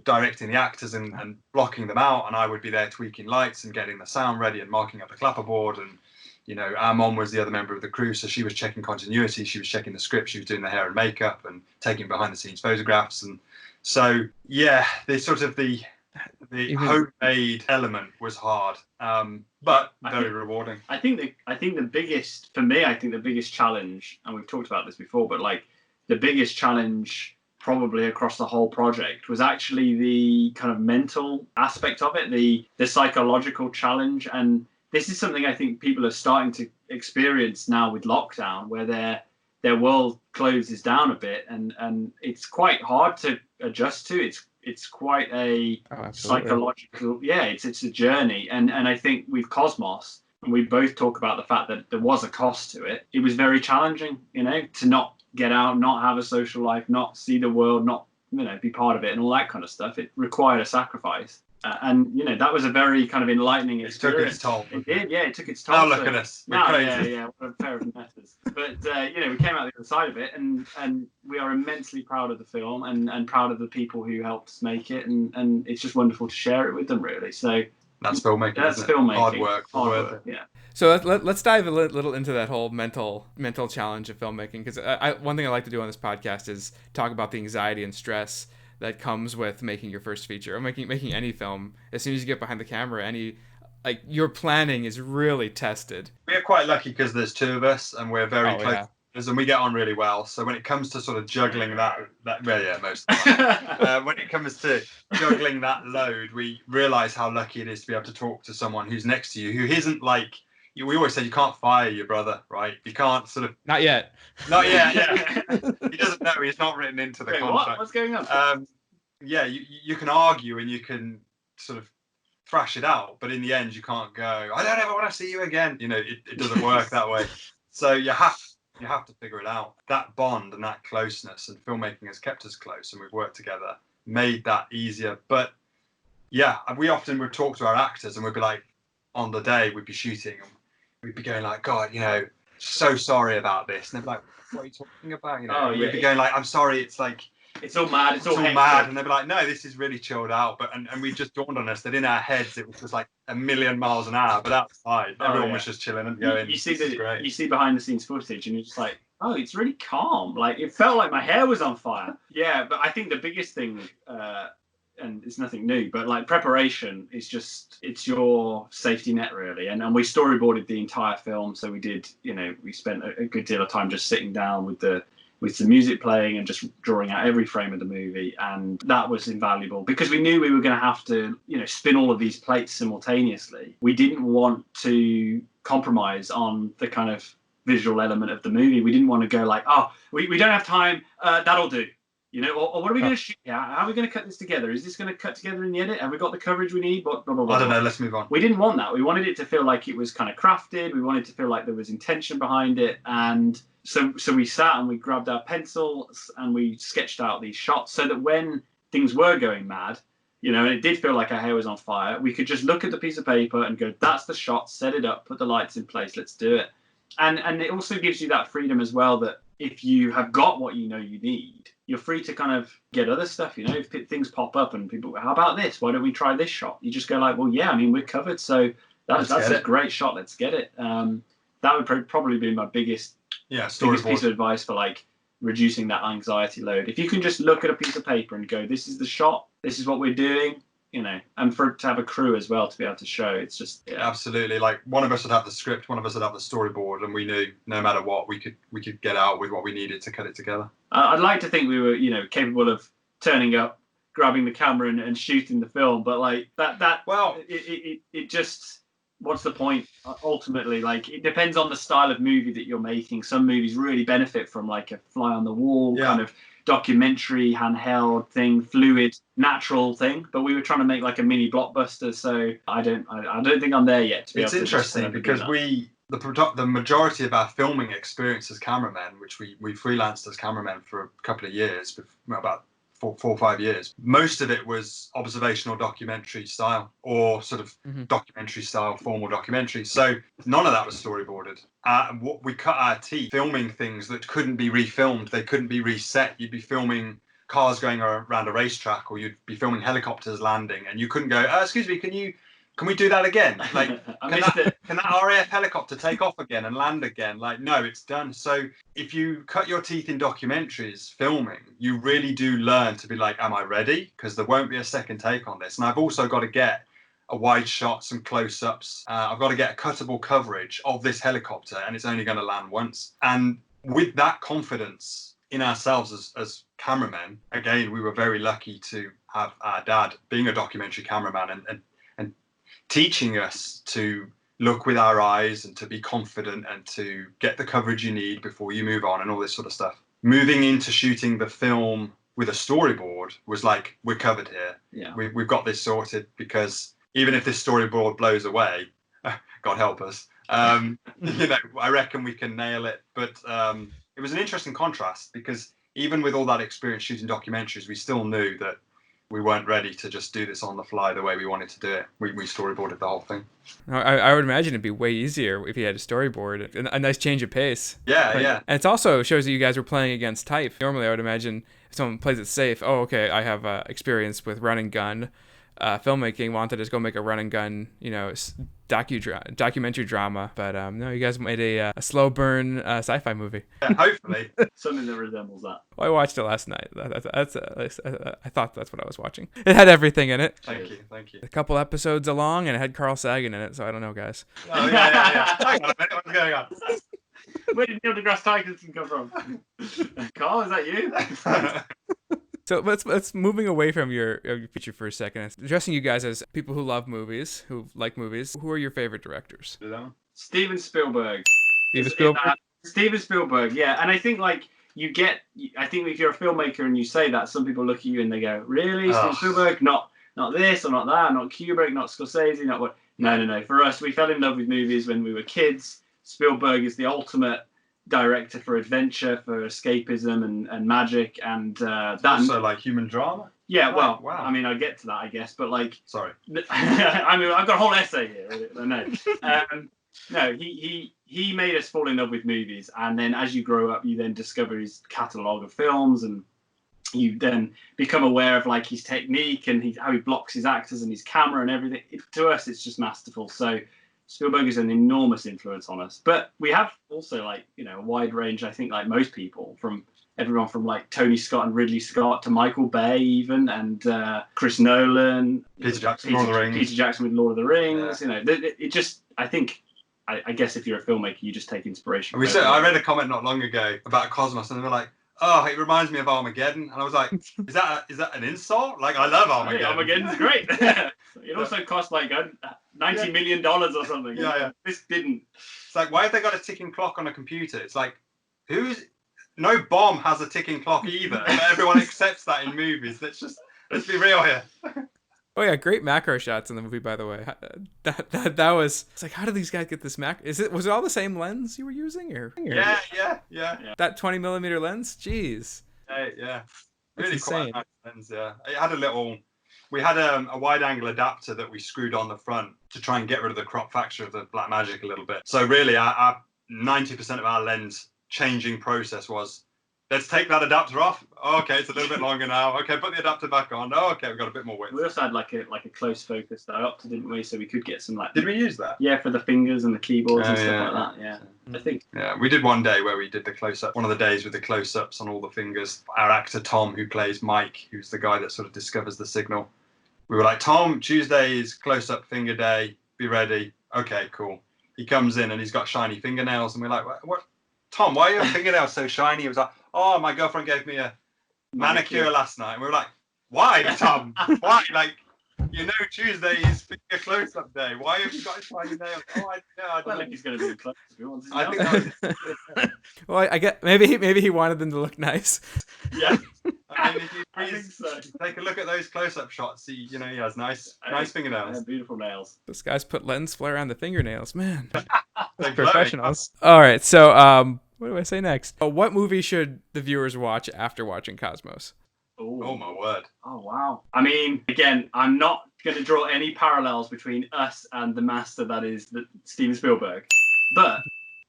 directing the actors and blocking them out. And I would be there tweaking lights and getting the sound ready and marking up the clapperboard. And, you know, our mom was the other member of the crew. So she was checking continuity. She was checking the script. She was doing the hair and makeup and taking behind the scenes photographs. And so, yeah, the homemade element was hard, but very rewarding. I think the biggest challenge, and we've talked about this before, but like the biggest challenge probably across the whole project was actually the kind of mental aspect of it, the psychological challenge. And this is something I think people are starting to experience now with lockdown, where their world closes down a bit, and it's quite hard to adjust to. It's quite a psychological, it's a journey. And I think with Cosmos, and we both talk about the fact that there was a cost to it. It was very challenging, you know, to not get out, not have a social life, not see the world, not be part of it and all that kind of stuff. It required a sacrifice. And that was a very kind of enlightening experience. It took its toll. It did, yeah. It took its toll. Now look at us. We're crazy. Yeah. What a pair of messes. But we came out the other side of it, and we are immensely proud of the film and proud of the people who helped us make it, and it's just wonderful to share it with them, really. So that's filmmaking. That's filmmaking. Hard work. Yeah. So let's dive a little into that whole mental challenge of filmmaking, because one thing I like to do on this podcast is talk about the anxiety and stress that comes with making your first feature or making any film. As soon as you get behind the camera, your planning is really tested. We're quite lucky because there's two of us and we're very close. And we get on really well. So when it comes to sort of juggling most of the time. When it comes to juggling that load, we realise how lucky it is to be able to talk to someone who's next to you, who isn't like. We always say you can't fire your brother, right? You can't sort of. Not yet. Yeah. He doesn't know. He's not written into the contract. What's going on? You can argue and you can sort of thrash it out, but in the end, you can't go, I don't ever want to see you again. It doesn't work that way. So you have to figure it out. That bond and that closeness, and filmmaking has kept us close, and we've worked together, made that easier. But yeah, we often would talk to our actors, and we'd be like, on the day we'd be shooting, and we'd be going like, God, so sorry about this. And they'd be like, what are you talking about? We'd be going like, I'm sorry, it's like, it's all mad, it's all mad. And they'd be like, no, this is really chilled out. But and we just dawned on us that in our heads it was just like a million miles an hour, but outside everyone was just chilling and going. You see behind the scenes footage, and you're just like, oh, it's really calm. Like, it felt like my hair was on fire. Yeah, but I think the biggest thing, and it's nothing new, but like preparation is just, it's your safety net, really. And we storyboarded the entire film, so we did, we spent a good deal of time just sitting down with some music playing and just drawing out every frame of the movie, and that was invaluable because we knew we were going to have to spin all of these plates simultaneously. We didn't want to compromise on the kind of visual element of the movie. We didn't want to go like, oh, we don't have time, that'll do, or what are we going to shoot? How are we going to cut this together? Is this going to cut together in the edit? Have we got the coverage we need? Blah, blah, blah, blah. I don't know, let's move on. We didn't want that. We wanted it to feel like it was kind of crafted. We wanted to feel like there was intention behind it, and so we sat and we grabbed our pencils and we sketched out these shots so that when things were going mad, and it did feel like our hair was on fire, we could just look at the piece of paper and go, that's the shot, set it up, put the lights in place, let's do it. And it also gives you that freedom as well, that if you have got what you need, you're free to kind of get other stuff, if things pop up and people go, how about this? Why don't we try this shot? You just go like, well, yeah, we're covered. So that's a great shot. Let's get it. That would probably be my biggest piece of advice for like reducing that anxiety load. If you can just look at a piece of paper and go, this is the shot, this is what we're doing, and for it to have a crew as well to be able to show, it's just absolutely. Like, one of us would have the script, one of us would have the storyboard, and we knew no matter what we could get out with what we needed to cut it together. I'd like to think we were capable of turning up, grabbing the camera and shooting the film, but like that well, it just, what's the point ultimately? Like, it depends on the style of movie that you're making. Some movies really benefit from like a fly on the wall kind of documentary, handheld thing, fluid, natural thing. But we were trying to make like a mini blockbuster, so I don't think I'm there yet. It's interesting because the majority of our filming experience as cameramen, which we freelanced as cameramen for a couple of years, about 4 or 5 years, most of it was observational documentary style, or sort of documentary style, formal documentary. So none of that was storyboarded. We cut our teeth filming things that couldn't be refilmed, they couldn't be reset. You'd be filming cars going around a racetrack, or you'd be filming helicopters landing, and you couldn't go, excuse me, can we do that again? Like, can that RAF helicopter take off again and land again? Like, no, it's done. So if you cut your teeth in documentaries filming, you really do learn to be like, am I ready? Because there won't be a second take on this. And I've also got to get a wide shot, some close-ups. I've got to get a cuttable coverage of this helicopter, and it's only going to land once. And with that confidence in ourselves as cameramen, again, we were very lucky to have our dad being a documentary cameraman and teaching us to look with our eyes and to be confident and to get the coverage you need before you move on and all this sort of stuff. Moving into shooting the film with a storyboard was like, we're covered here. Yeah. We've got this sorted, because even if this storyboard blows away, God help us, I reckon we can nail it. But it was an interesting contrast, because even with all that experience shooting documentaries, we still knew that we weren't ready to just do this on the fly the way we wanted to do it. We storyboarded the whole thing. I would imagine it'd be way easier if you had a storyboard, a nice change of pace. Yeah, yeah. And it also shows that you guys were playing against type. Normally, I would imagine if someone plays it safe, oh, okay, I have experience with run and gun filmmaking, wanted to just go make a run and gun, documentary drama. But no, you guys made a slow burn sci-fi movie. Yeah, hopefully. Something that resembles that. Well, I watched it last night. I thought that's what I was watching. It had everything in it. Thank you. A couple episodes along, and it had Carl Sagan in it, so I don't know, guys. Oh, yeah. Hang on a minute, what's going on? Where did Neil deGrasse Tyson come from? Carl, is that you? So let's moving away from your feature for a second. Addressing you guys as people who love movies, who like movies. Who are your favorite directors? Steven Spielberg. Steven Spielberg, yeah. And I think I think if you're a filmmaker and you say that, some people look at you and they go, really? Steven Spielberg? Not this or not that, not Kubrick, not Scorsese, not what? No. For us, we fell in love with movies when we were kids. Spielberg is the ultimate director for adventure, for escapism and magic, and that also like human drama. Yeah, well, wow. I mean, I get to that, I guess, but sorry. I mean, I've got a whole essay here. No, he made us fall in love with movies, and then as you grow up, you then discover his catalogue of films, and you then become aware of his technique and how he blocks his actors and his camera and everything. To us, it's just masterful. So Spielberg is an enormous influence on us, but we have also a wide range. I think like most people, from everyone from Tony Scott and Ridley Scott to Michael Bay even, and Chris Nolan, Peter Jackson, Lord of the Rings. Peter Jackson with Lord of the Rings. Yeah. It just, I think, I guess if you're a filmmaker, you just take inspiration. I read a comment not long ago about Cosmos, and they were like, "Oh, it reminds me of Armageddon," and I was like, "Is that an insult? I love Armageddon. Hey, Armageddon's great." It also cost $90 million or something. Yeah. This didn't. It's like, why have they got a ticking clock on a computer? It's like, no bomb has a ticking clock either. But everyone accepts that in movies. Let's be real here. Oh yeah, great macro shots in the movie, by the way. That was. It's like, how did these guys get this was it all the same lens you were using, or? Yeah. That 20mm lens, jeez. Yeah. Really insane. Quite a nice lens. Yeah, it had we had a wide angle adapter that we screwed on the front to try and get rid of the crop factor of the black magic a little bit. So really, our 90% of our lens changing process was, let's take that adapter off. Oh, okay, it's a little bit longer now. Okay, put the adapter back on. Oh, okay, we've got a bit more width. We also had a close focus diopter, didn't we? So we could get some Did we use that? Yeah, for the fingers and the keyboards and stuff like that. Yeah, I think. Yeah, we did one day where we did the close-up. One of the days with the close-ups on all the fingers. Our actor Tom, who plays Mike, who's the guy that sort of discovers the signal. We were like, Tom, Tuesday is close-up finger day. Be ready. Okay, cool. He comes in and he's got shiny fingernails, and we're like, what? Tom, why are your fingernails so shiny? He was like, oh, my girlfriend gave me a manicure last night. And we were like, why, Tom? Why? Tuesday is finger close-up day. Why have you got shiny nails? Oh, I don't think he's going to be close. I think that well, I get maybe he wanted them to look nice. Yeah. I mean, if you take a look at those close-up shots, he has nice fingernails. Beautiful nails. Those guys put lens flare on the fingernails, man. Professionals. All right, so what do I say next? What movie should the viewers watch after watching Cosmos? Oh my word. Oh wow. I mean, again, I'm not going to draw any parallels between us and the master that is Steven Spielberg. But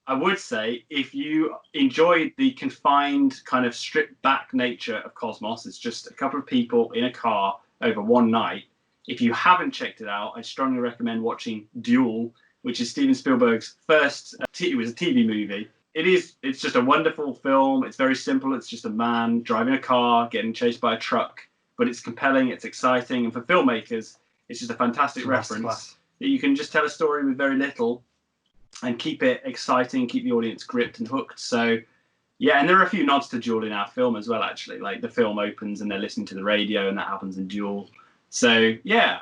I would say if you enjoyed the confined, kind of stripped back nature of Cosmos, it's just a couple of people in a car over one night. If you haven't checked it out, I strongly recommend watching Duel, which is Steven Spielberg's first, it was a TV movie. It's just a wonderful film. It's very simple. It's just a man driving a car, getting chased by a truck, but it's compelling, it's exciting. And for filmmakers, it's just a fantastic reference that you can just tell a story with very little and keep it exciting, keep the audience gripped and hooked. So, yeah, and there are a few nods to Duel in our film as well, actually. Like the film opens and they're listening to the radio, and that happens in Duel. So, yeah,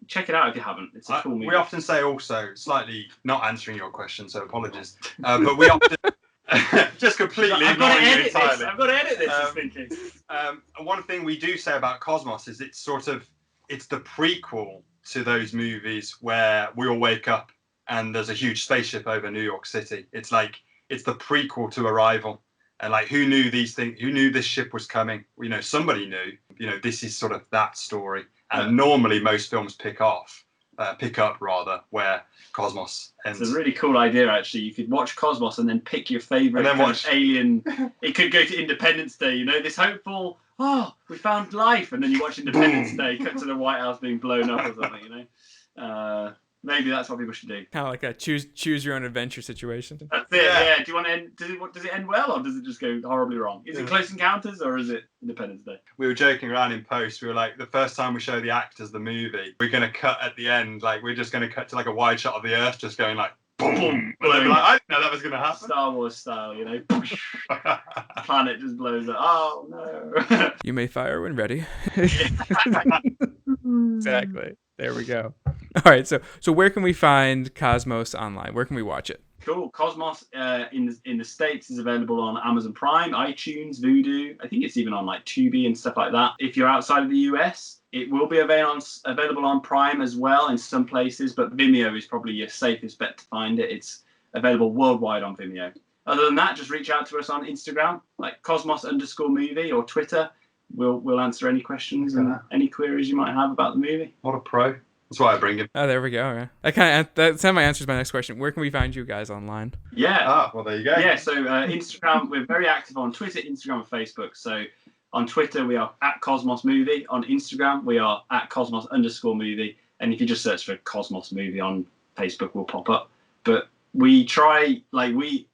check it out if you haven't. It's a cool movie. We often say also, slightly not answering your question, so apologies, but we often just completely ignoring you entirely. I've got to edit this, thinking. One thing we do say about Cosmos is it's the prequel to those movies where we all wake up and there's a huge spaceship over New York City. It's the prequel to Arrival. And like, who knew these things? Who knew this ship was coming? You know, somebody knew. You know, this is sort of that story. And normally most films pick up where Cosmos ends. It's a really cool idea, actually. You could watch Cosmos and then pick your favourite alien. It could go to Independence Day, you know, this hopeful, we found life. And then you watch Independence Day, cut to the White House being blown up or something, you know. Maybe that's what people should do. Kind of like a choose your own adventure situation. That's it. Yeah. Do you want to end? Does it end well, or does it just go horribly wrong? Is it Close Encounters, or is it Independence Day? We were joking around in post. We were like, the first time we show the actors the movie, we're gonna cut at the end. Like, we're just gonna cut to like a wide shot of the Earth, just going like boom. And they'll be like, I didn't know that was gonna happen. Star Wars style, you know. Planet just blows up. Oh no. You may fire when ready. Exactly. There we go. All right, so where can we find Cosmos online? Where can we watch it? Cool. Cosmos in the States is available on Amazon Prime, iTunes, Vudu. I think it's even on like Tubi and stuff like that. If you're outside of the US, it will be available on Prime as well in some places, but Vimeo is probably your safest bet to find it. It's available worldwide on Vimeo. Other than that, just reach out to us on Instagram, like Cosmos_movie, or Twitter. We'll answer any questions and any queries you might have about the movie. What a pro. That's why I bring him. Oh, there we go. Yeah. That semi answers my next question. Where can we find you guys online? Yeah. Well, there you go. Yeah, so Instagram, we're very active on Twitter, Instagram, and Facebook. So on Twitter, we are at Cosmos Movie. On Instagram, we are at Cosmos_movie. And if you just search for Cosmos Movie on Facebook, we'll pop up. But we try, like, we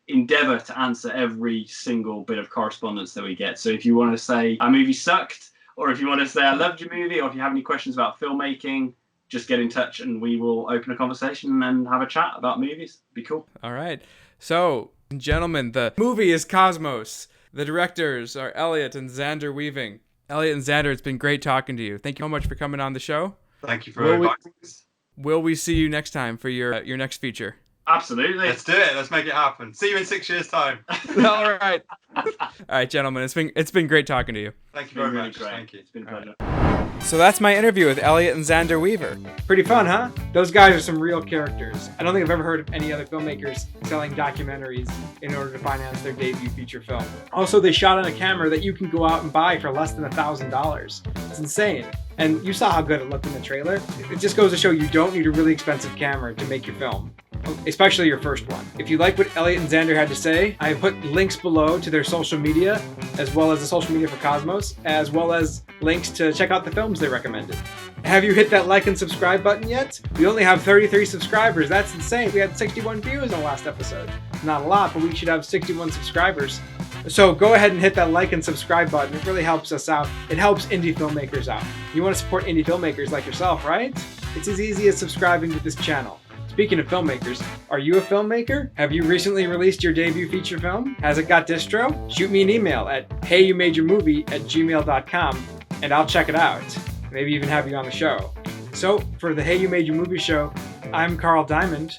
endeavor to answer every single bit of correspondence that we get. So if you want to say our movie sucked, or if you want to say I loved your movie, or if you have any questions about filmmaking, just get in touch and we will open a conversation and have a chat about movies. Be cool. All right. So, gentlemen, the movie is Cosmos. The directors are Elliot and Zander Weaving. Elliot and Zander, it's been great talking to you. Thank you so much for coming on the show. Thank you for inviting us. Will we see you next time for your next feature? Absolutely. Let's do it. Let's make it happen. See you in 6 years' time. All right. All right, gentlemen. It's been great talking to you. Thank you very much. Great. Thank you. It's been a pleasure. So that's my interview with Elliot and Zander Weaver. Pretty fun, huh? Those guys are some real characters. I don't think I've ever heard of any other filmmakers selling documentaries in order to finance their debut feature film. Also, they shot on a camera that you can go out and buy for less than $1,000. It's insane. And you saw how good it looked in the trailer. It just goes to show you don't need a really expensive camera to make your film, especially your first one. If you like what Elliot and Zander had to say, I put links below to their social media, as well as the social media for Cosmos, as well as links to check out the films they recommended. Have you hit that like and subscribe button yet? We only have 33 subscribers. That's insane. We had 61 views on the last episode. Not a lot, but we should have 61 subscribers. So go ahead and hit that like and subscribe button. It really helps us out. It helps indie filmmakers out. You want to support indie filmmakers like yourself, right? It's as easy as subscribing to this channel. Speaking of filmmakers, are you a filmmaker? Have you recently released your debut feature film? Has it got distro? Shoot me an email at heyyoumadeyourmovie@gmail.com and I'll check it out. Maybe even have you on the show. So for the Hey You Made Your Movie show, I'm Carl Diamond,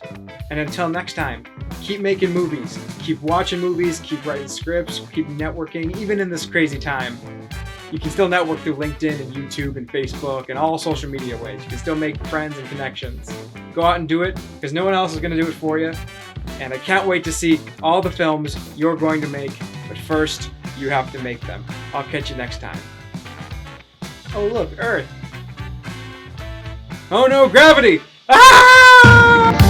and until next time, keep making movies, keep watching movies, keep writing scripts, keep networking, even in this crazy time. You can still network through LinkedIn and YouTube and Facebook and all social media ways. You can still make friends and connections. Go out and do it, because no one else is going to do it for you. And I can't wait to see all the films you're going to make, but first, you have to make them. I'll catch you next time. Oh look, Earth. Oh no, gravity! Ah!